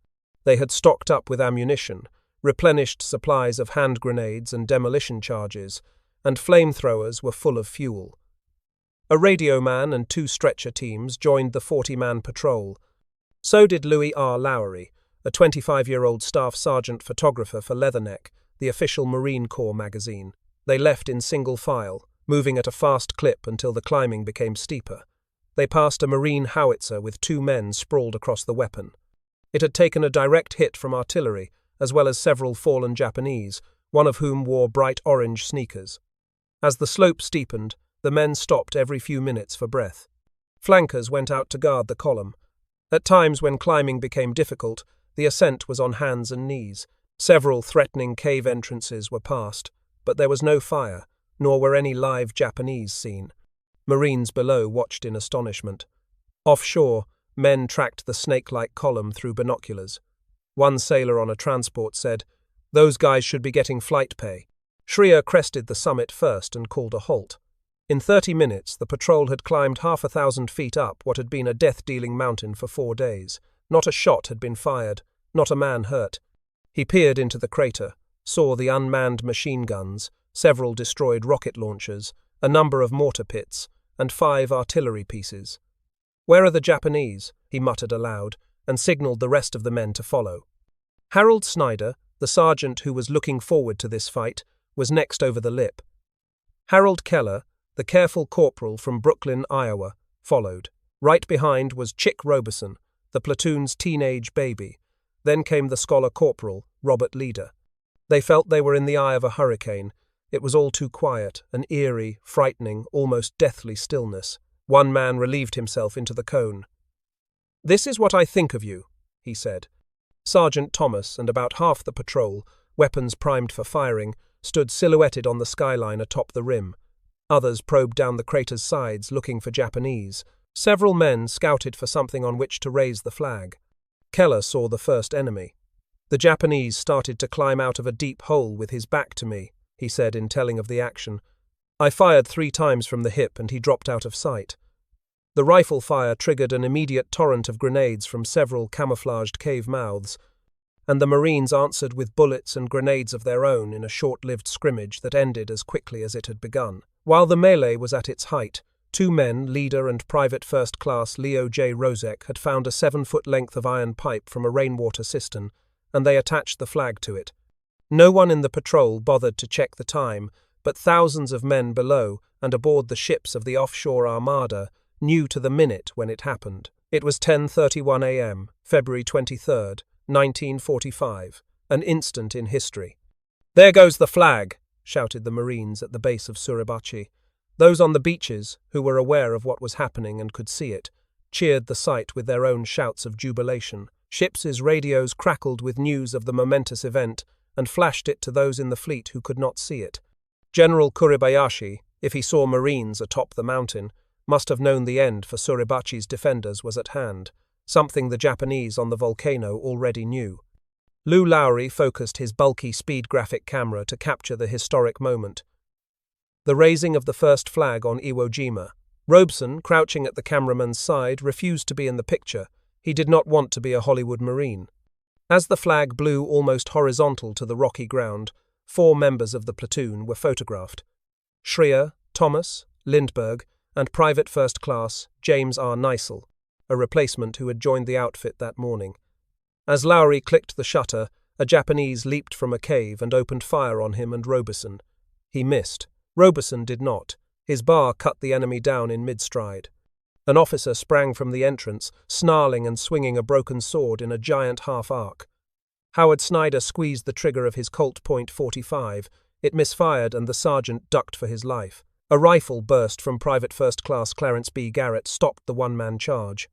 They had stocked up with ammunition, replenished supplies of hand grenades and demolition charges, and flamethrowers were full of fuel. A radio man and 2 stretcher teams joined the 40-man patrol. So did Louis R. Lowry, a 25-year-old staff sergeant photographer for Leatherneck, the official Marine Corps magazine. They left in single file, moving at a fast clip until the climbing became steeper. They passed a Marine howitzer with 2 men sprawled across the weapon. It had taken a direct hit from artillery, as well as several fallen Japanese, one of whom wore bright orange sneakers. As the slope steepened, the men stopped every few minutes for breath. Flankers went out to guard the column. At times when climbing became difficult, the ascent was on hands and knees. Several threatening cave entrances were passed, but there was no fire, nor were any live Japanese seen. Marines below watched in astonishment. Offshore, men tracked the snake-like column through binoculars. One sailor on a transport said, "Those guys should be getting flight pay." Schreier crested the summit first and called a halt. In 30 minutes, the patrol had climbed 1,000 feet up what had been a death-dealing mountain for 4 days. Not a shot had been fired, not a man hurt. He peered into the crater, saw the unmanned machine guns, several destroyed rocket launchers, a number of mortar pits, and 5 artillery pieces. "Where are the Japanese?" he muttered aloud, and signaled the rest of the men to follow. Harold Snyder, the sergeant who was looking forward to this fight, was next over the lip. Harold Keller, the careful corporal from Brooklyn, Iowa, followed. Right behind was Chick Robeson, the platoon's teenage baby. Then came the scholar corporal, Robert Leader. They felt they were in the eye of a hurricane. It was all too quiet, an eerie, frightening, almost deathly stillness. One man relieved himself into the cone. "This is what I think of you," he said. Sergeant Thomas and about half the patrol, weapons primed for firing, stood silhouetted on the skyline atop the rim. Others probed down the crater's sides looking for Japanese. Several men scouted for something on which to raise the flag. Keller saw the first enemy. "The Japanese started to climb out of a deep hole with his back to me," he said in telling of the action. "I fired 3 times from the hip and he dropped out of sight." The rifle fire triggered an immediate torrent of grenades from several camouflaged cave mouths, and the Marines answered with bullets and grenades of their own in a short-lived scrimmage that ended as quickly as it had begun. While the melee was at its height, 2 men, Leader and Private First Class Leo J. Rozek, had found a 7-foot length of iron pipe from a rainwater cistern, and they attached the flag to it. No one in the patrol bothered to check the time, but thousands of men below and aboard the ships of the offshore armada knew to the minute when it happened. It was 10:31 a.m., February 23rd, 1945, an instant in history. "There goes the flag!" shouted the Marines at the base of Suribachi. Those on the beaches, who were aware of what was happening and could see it, cheered the sight with their own shouts of jubilation. Ships' radios crackled with news of the momentous event and flashed it to those in the fleet who could not see it. General Kuribayashi, if he saw Marines atop the mountain, must have known the end for Suribachi's defenders was at hand, something the Japanese on the volcano already knew. Lou Lowry focused his bulky speed graphic camera to capture the historic moment. The raising of the first flag on Iwo Jima. Robeson, crouching at the cameraman's side, refused to be in the picture. He did not want to be a Hollywood Marine. As the flag blew almost horizontal to the rocky ground, 4 members of the platoon were photographed. Schreier, Thomas, Lindbergh, and Private First Class James R. Neisel, a replacement who had joined the outfit that morning. As Lowry clicked the shutter, a Japanese leaped from a cave and opened fire on him and Robeson. He missed. Robeson did not. His bar cut the enemy down in mid-stride. An officer sprang from the entrance, snarling and swinging a broken sword in a giant half-arc. Howard Snyder squeezed the trigger of his Colt .45. It misfired and the sergeant ducked for his life. A rifle burst from Private First Class Clarence B. Garrett stopped the one-man charge.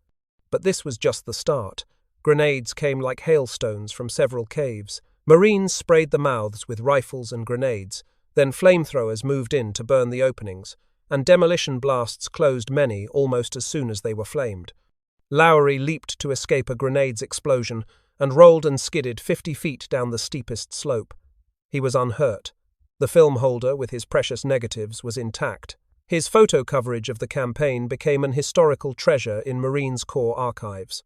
But this was just the start. Grenades came like hailstones from several caves. Marines sprayed the mouths with rifles and grenades. Then flamethrowers moved in to burn the openings, and demolition blasts closed many almost as soon as they were flamed. Lowry leaped to escape a grenade's explosion and rolled and skidded 50 feet down the steepest slope. He was unhurt. The film holder with his precious negatives was intact. His photo coverage of the campaign became an historical treasure in Marines Corps archives.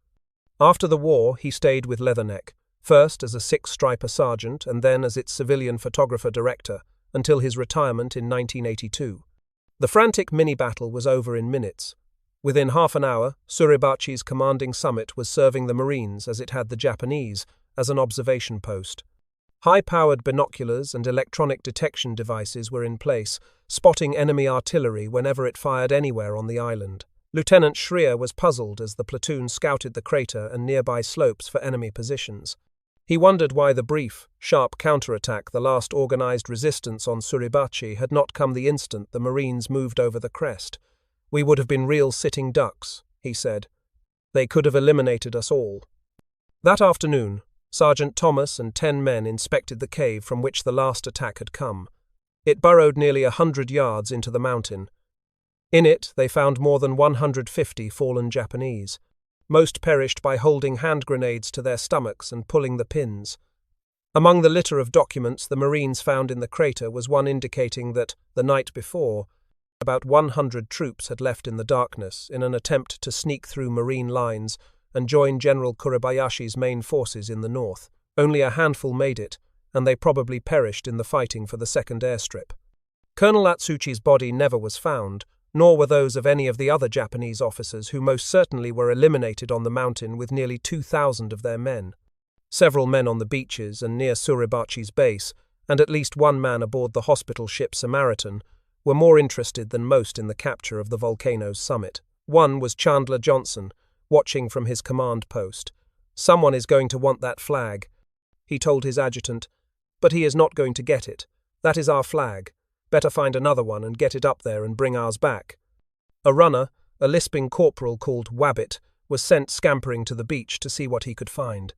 After the war, he stayed with Leatherneck, first as a six-striper sergeant and then as its civilian photographer director, until his retirement in 1982. The frantic mini-battle was over in minutes. Within half an hour, Suribachi's commanding summit was serving the Marines, as it had the Japanese, as an observation post. High-powered binoculars and electronic detection devices were in place, spotting enemy artillery whenever it fired anywhere on the island. Lieutenant Schreier was puzzled as the platoon scouted the crater and nearby slopes for enemy positions. He wondered why the brief, sharp counterattack, the last organized resistance on Suribachi, had not come the instant the Marines moved over the crest. "We would have been real sitting ducks," he said. "They could have eliminated us all." That afternoon, Sergeant Thomas and 10 men inspected the cave from which the last attack had come. It burrowed nearly 100 yards into the mountain. In it, they found more than 150 fallen Japanese. Most perished by holding hand grenades to their stomachs and pulling the pins. Among the litter of documents the Marines found in the crater was one indicating that, the night before, about 100 troops had left in the darkness in an attempt to sneak through Marine lines and join General Kuribayashi's main forces in the north. Only a handful made it, and they probably perished in the fighting for the second airstrip. Colonel Atsuchi's body never was found, nor were those of any of the other Japanese officers who most certainly were eliminated on the mountain with nearly 2,000 of their men. Several men on the beaches and near Suribachi's base, and at least one man aboard the hospital ship Samaritan, were more interested than most in the capture of the volcano's summit. One was Chandler Johnson, watching from his command post. "Someone is going to want that flag," he told his adjutant, "but he is not going to get it. That is our flag. Better find another one and get it up there and bring ours back." A runner, a lisping corporal called Wabbit, was sent scampering to the beach to see what he could find.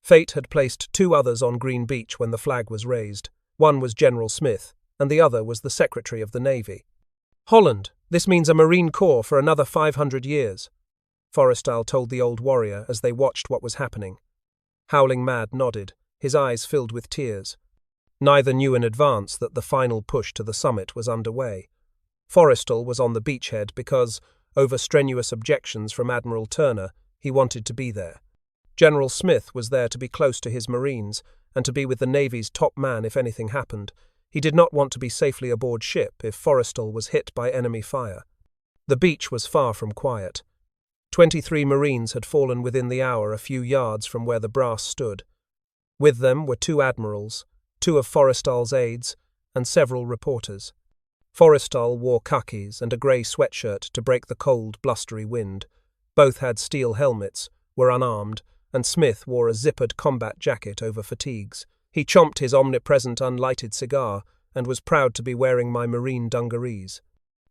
Fate had placed 2 others on Green Beach when the flag was raised. One was General Smith, and the other was the Secretary of the Navy. "Holland, this means a Marine Corps for another 500 years. Forrestal told the old warrior as they watched what was happening. Howling Mad nodded, his eyes filled with tears. Neither knew in advance that the final push to the summit was underway. Forrestal was on the beachhead because, over strenuous objections from Admiral Turner, he wanted to be there. General Smith was there to be close to his Marines and to be with the Navy's top man if anything happened. He did not want to be safely aboard ship if Forrestal was hit by enemy fire. The beach was far from quiet. 23 Marines had fallen within the hour a few yards from where the brass stood. With them were 2 admirals, 2 of Forrestal's aides, and several reporters. Forrestal wore khakis and a grey sweatshirt to break the cold, blustery wind. Both had steel helmets, were unarmed, and Smith wore a zippered combat jacket over fatigues. He chomped his omnipresent unlighted cigar and was proud to be wearing my Marine dungarees.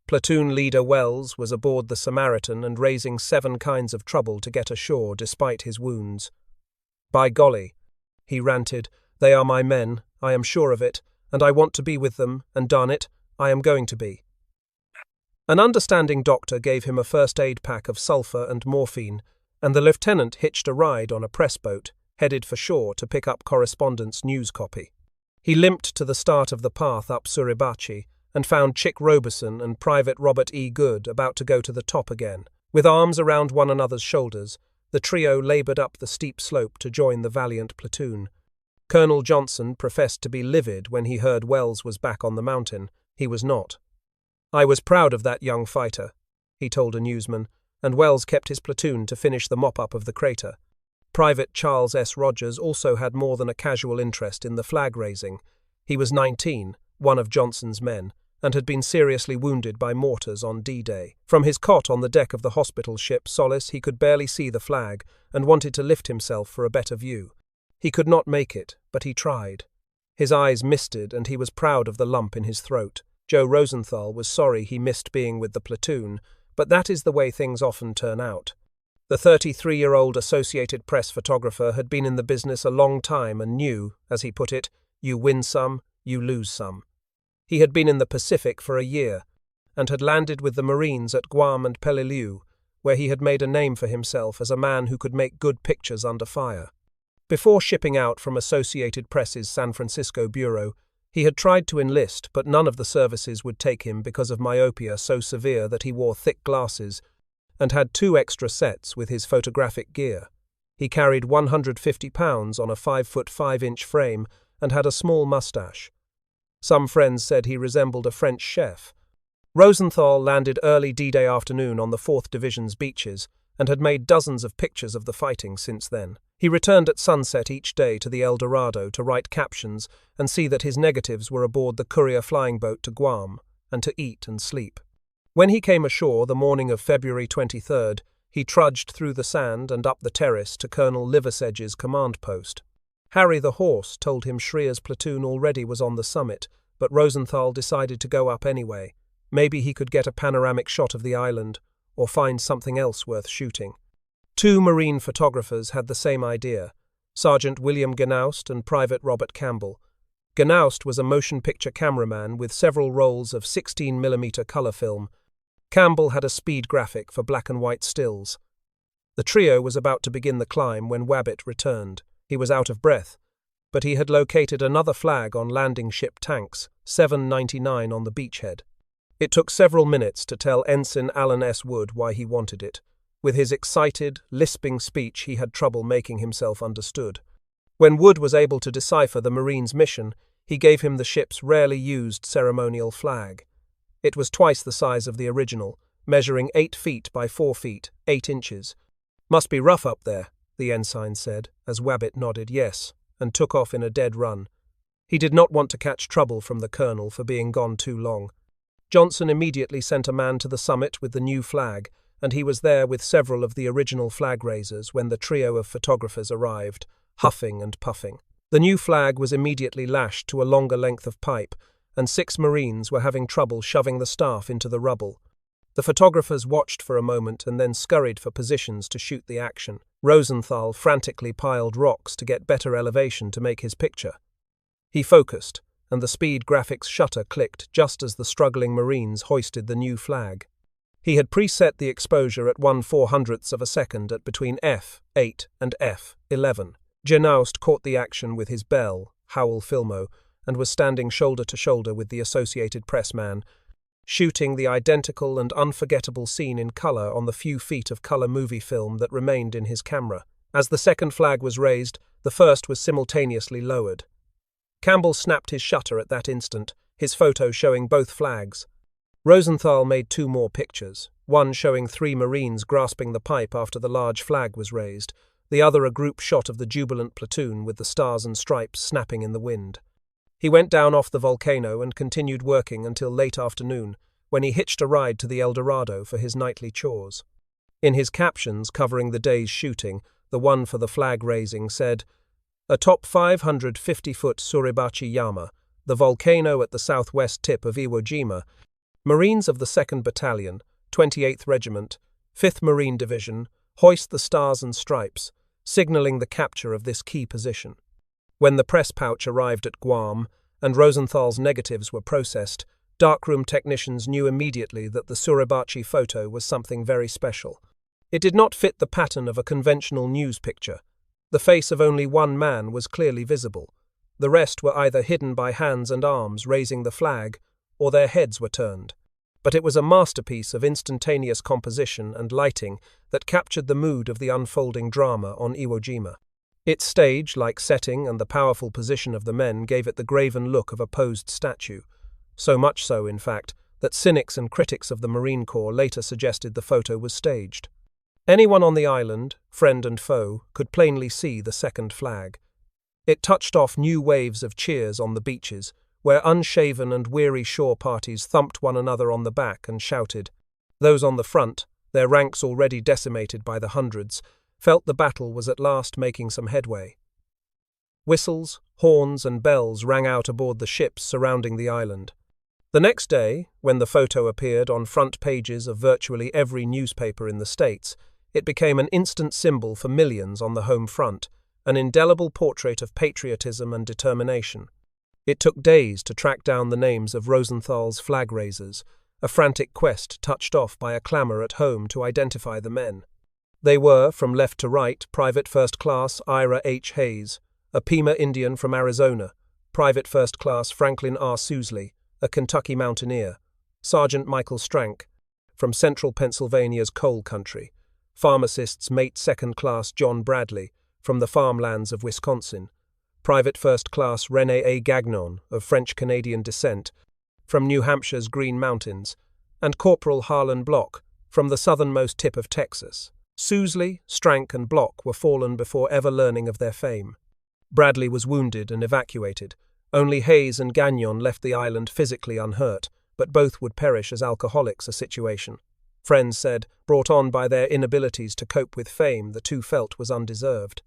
Platoon leader Wells was aboard the Samaritan and raising 7 kinds of trouble to get ashore despite his wounds. "By golly," he ranted, "they are my men, I am sure of it, and I want to be with them, and darn it, I am going to be." An understanding doctor gave him a first aid pack of sulfur and morphine, and the lieutenant hitched a ride on a press boat, headed for shore to pick up correspondence news copy. He limped to the start of the path up Suribachi, and found Chick Robeson and Private Robert E. Good about to go to the top again. With arms around one another's shoulders, the trio laboured up the steep slope to join the valiant platoon. Colonel Johnson professed to be livid when he heard Wells was back on the mountain. He was not. "I was proud of that young fighter," he told a newsman, and Wells kept his platoon to finish the mop-up of the crater. Private Charles S. Rogers also had more than a casual interest in the flag-raising. He was 19, one of Johnson's men, and had been seriously wounded by mortars on D-Day. From his cot on the deck of the hospital ship Solace he could barely see the flag and wanted to lift himself for a better view. He could not make it, but he tried. His eyes misted and he was proud of the lump in his throat. Joe Rosenthal was sorry he missed being with the platoon, but that is the way things often turn out. The 33-year-old Associated Press photographer had been in the business a long time and knew, as he put it, you win some, you lose some. He had been in the Pacific for a year, and had landed with the Marines at Guam and Peleliu, where he had made a name for himself as a man who could make good pictures under fire. Before shipping out from Associated Press's San Francisco bureau, he had tried to enlist, but none of the services would take him because of myopia so severe that he wore thick glasses, and had 2 extra sets with his photographic gear. He carried 150 pounds on a 5-foot 5-inch frame and had a small mustache. Some friends said he resembled a French chef. Rosenthal landed early D-Day afternoon on the 4th Division's beaches and had made dozens of pictures of the fighting since then. He returned at sunset each day to the El Dorado to write captions and see that his negatives were aboard the courier flying boat to Guam, and to eat and sleep. When he came ashore the morning of February 23rd, he trudged through the sand and up the terrace to Colonel Liversedge's command post. Harry the horse told him Shrier's platoon already was on the summit, but Rosenthal decided to go up anyway. Maybe he could get a panoramic shot of the island, or find something else worth shooting. 2 Marine photographers had the same idea, Sergeant William Gnaust and Private Robert Campbell. Gnaust was a motion picture cameraman with several rolls of 16mm color film. Campbell had a speed graphic for black and white stills. The trio was about to begin the climb when Wabbit returned. He was out of breath, but he had located another flag on landing ship tanks, 799 on the beachhead. It took several minutes to tell Ensign Alan S. Wood why he wanted it. With his excited, lisping speech, he had trouble making himself understood. When Wood was able to decipher the Marine's mission, he gave him the ship's rarely used ceremonial flag. It was twice the size of the original, measuring 8 feet by 4 feet, 8 inches. "Must be rough up there," the ensign said, as Wabbit nodded yes, and took off in a dead run. He did not want to catch trouble from the colonel for being gone too long. Johnson immediately sent a man to the summit with the new flag, and he was there with several of the original flag raisers when the trio of photographers arrived, huffing and puffing. The new flag was immediately lashed to a longer length of pipe, and 6 Marines were having trouble shoving the staff into the rubble. The photographers watched for a moment and then scurried for positions to shoot the action. Rosenthal frantically piled rocks to get better elevation to make his picture. He focused, and the speed graphics shutter clicked just as the struggling Marines hoisted the new flag. He had preset the exposure at 1/400th of a second at between f8 and f11. Gnaust caught the action with his bell, Howell Filmo, and was standing shoulder to shoulder with the Associated Press man, shooting the identical and unforgettable scene in color on the few feet of color movie film that remained in his camera. As the second flag was raised, the first was simultaneously lowered. Campbell snapped his shutter at that instant, his photo showing both flags. Rosenthal made 2 more pictures, one showing 3 Marines grasping the pipe after the large flag was raised, the other a group shot of the jubilant platoon with the stars and stripes snapping in the wind. He went down off the volcano and continued working until late afternoon, when he hitched a ride to the El Dorado for his nightly chores. In his captions covering the day's shooting, the one for the flag raising said, "Atop 550-foot Suribachi Yama, the volcano at the southwest tip of Iwo Jima, Marines of the 2nd Battalion, 28th Regiment, 5th Marine Division, hoist the stars and stripes, signaling the capture of this key position." When the press pouch arrived at Guam and Rosenthal's negatives were processed, darkroom technicians knew immediately that the Suribachi photo was something very special. It did not fit the pattern of a conventional news picture. The face of only one man was clearly visible. The rest were either hidden by hands and arms raising the flag, or their heads were turned. But it was a masterpiece of instantaneous composition and lighting that captured the mood of the unfolding drama on Iwo Jima. Its stage-like setting and the powerful position of the men gave it the graven look of a posed statue. So much so, in fact, that cynics and critics of the Marine Corps later suggested the photo was staged. Anyone on the island, friend and foe, could plainly see the second flag. It touched off new waves of cheers on the beaches, where unshaven and weary shore parties thumped one another on the back and shouted. Those on the front, their ranks already decimated by the hundreds, felt the battle was at last making some headway. Whistles, horns and bells rang out aboard the ships surrounding the island. The next day, when the photo appeared on front pages of virtually every newspaper in the States, it became an instant symbol for millions on the home front, an indelible portrait of patriotism and determination. It took days to track down the names of Rosenthal's flag raisers, a frantic quest touched off by a clamour at home to identify the men. They were, from left to right, Private First Class Ira H. Hayes, a Pima Indian from Arizona, Private First Class Franklin R. Sousley, a Kentucky mountaineer, Sergeant Michael Strank, from central Pennsylvania's coal country, pharmacist's mate second-class John Bradley from the farmlands of Wisconsin, Private First-Class René A. Gagnon of French-Canadian descent from New Hampshire's Green Mountains, and Corporal Harlan Block from the southernmost tip of Texas. Sousley, Strank, and Block were fallen before ever learning of their fame. Bradley was wounded and evacuated. Only Hayes and Gagnon left the island physically unhurt, but both would perish as alcoholics, a situation, friends said, brought on by their inabilities to cope with fame the two felt was undeserved.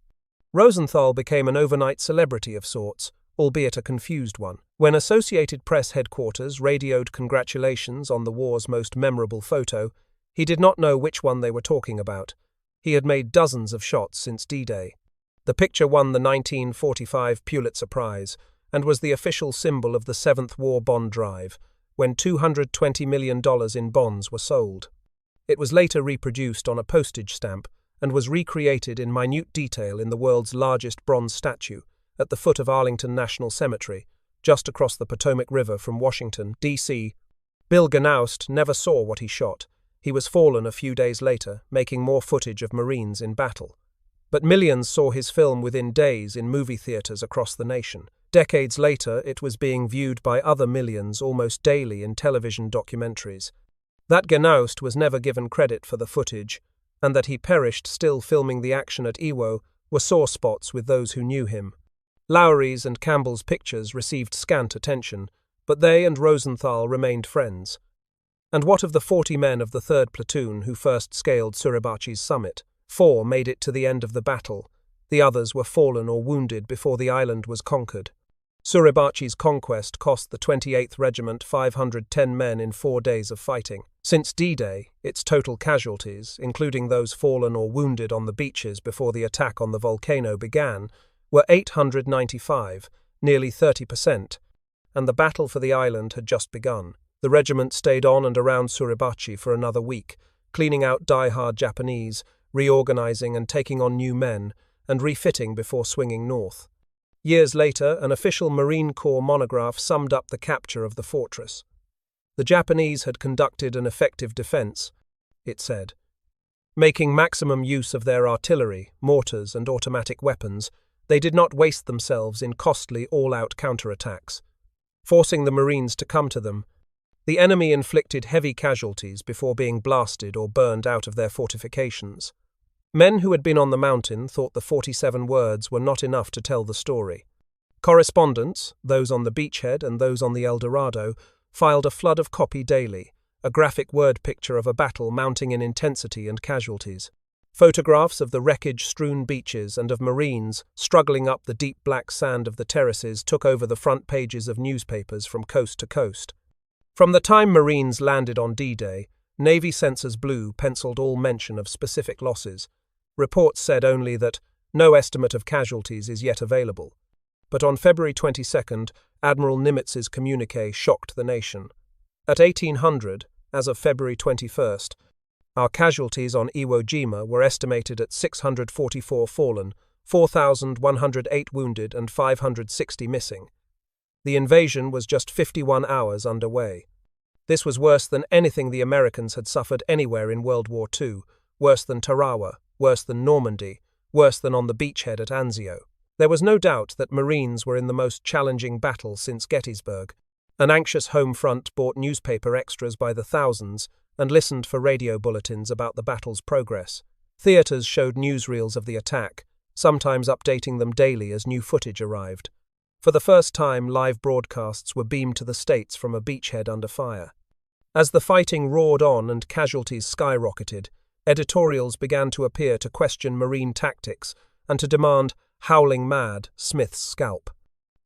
Rosenthal became an overnight celebrity of sorts, albeit a confused one. When Associated Press headquarters radioed congratulations on the war's most memorable photo, he did not know which one they were talking about. He had made dozens of shots since D-Day. The picture won the 1945 Pulitzer Prize and was the official symbol of the Seventh War Bond Drive, when $220 million in bonds were sold. It was later reproduced on a postage stamp and was recreated in minute detail in the world's largest bronze statue at the foot of Arlington National Cemetery, just across the Potomac River from Washington, D.C. Bill Gnaust never saw what he shot. He was fallen a few days later, making more footage of Marines in battle. But millions saw his film within days in movie theaters across the nation. Decades later, it was being viewed by other millions almost daily in television documentaries. That Gnaust was never given credit for the footage, and that he perished still filming the action at Iwo, were sore spots with those who knew him. Lowry's and Campbell's pictures received scant attention, but they and Rosenthal remained friends. And what of the 40 men of the 3rd Platoon who first scaled Suribachi's summit? 4 made it to the end of the battle. The others were fallen or wounded before the island was conquered. Suribachi's conquest cost the 28th Regiment 510 men in 4 days of fighting. Since D-Day, its total casualties, including those fallen or wounded on the beaches before the attack on the volcano began, were 895, nearly 30%, and the battle for the island had just begun. The regiment stayed on and around Suribachi for another week, cleaning out die-hard Japanese, reorganizing and taking on new men, and refitting before swinging north. Years later, an official Marine Corps monograph summed up the capture of the fortress. The Japanese had conducted an effective defense, it said. Making maximum use of their artillery, mortars, and automatic weapons, they did not waste themselves in costly all-out counterattacks. Forcing the Marines to come to them, the enemy inflicted heavy casualties before being blasted or burned out of their fortifications. Men who had been on the mountain thought the 47 words were not enough to tell the story. Correspondents, those on the beachhead and those on the El Dorado, filed a flood of copy daily, a graphic word picture of a battle mounting in intensity and casualties. Photographs of the wreckage-strewn beaches and of Marines struggling up the deep black sand of the terraces took over the front pages of newspapers from coast to coast. From the time Marines landed on D-Day, Navy Censors Blue penciled all mention of specific losses. Reports said only that no estimate of casualties is yet available. But on February 22nd, Admiral Nimitz's communiqué shocked the nation. At 1800, as of February 21st, our casualties on Iwo Jima were estimated at 644 fallen, 4,108 wounded and 560 missing. The invasion was just 51 hours underway. This was worse than anything the Americans had suffered anywhere in World War II, worse than Tarawa, worse than Normandy, worse than on the beachhead at Anzio. There was no doubt that Marines were in the most challenging battle since Gettysburg. An anxious home front bought newspaper extras by the thousands and listened for radio bulletins about the battle's progress. Theaters showed newsreels of the attack, sometimes updating them daily as new footage arrived. For the first time, live broadcasts were beamed to the States from a beachhead under fire. As the fighting roared on and casualties skyrocketed, editorials began to appear to question Marine tactics and to demand "howling mad" Smith's scalp.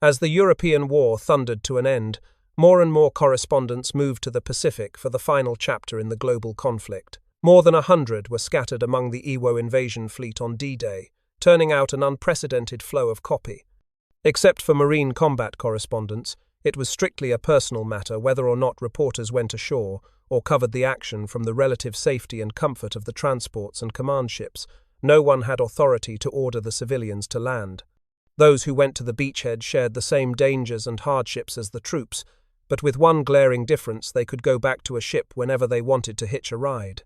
As the European war thundered to an end, more and more correspondents moved to the Pacific for the final chapter in the global conflict. More than 100 were scattered among the Iwo invasion fleet on D-Day, turning out an unprecedented flow of copy. Except for Marine combat correspondents, it was strictly a personal matter whether or not reporters went ashore or covered the action from the relative safety and comfort of the transports and command ships. No one had authority to order the civilians to land. Those who went to the beachhead shared the same dangers and hardships as the troops, but with one glaring difference: they could go back to a ship whenever they wanted to hitch a ride.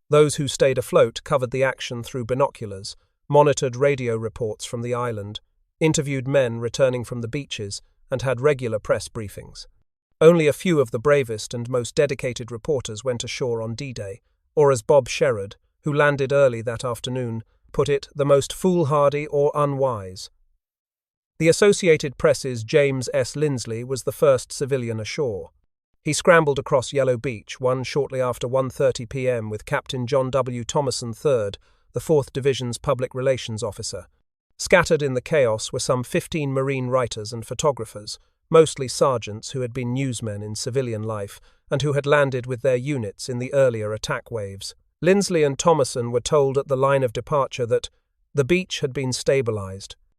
Those who stayed afloat covered the action through binoculars, monitored radio reports from the island, interviewed men returning from the beaches, and had regular press briefings. Only a few of the bravest and most dedicated reporters went ashore on D-Day, or as Bob Sherrod, who landed early that afternoon, put it, the most foolhardy or unwise. The Associated Press's James S. Lindsley was the first civilian ashore. He scrambled across Yellow Beach shortly after 1:30 p.m. with Captain John W. Thomason III, the 4th Division's public relations officer. Scattered in the chaos were some 15 marine writers and photographers, mostly sergeants who had been newsmen in civilian life and who had landed with their units in the earlier attack waves. Lindsley and Thomason were told at the line of departure that the beach had been stabilized,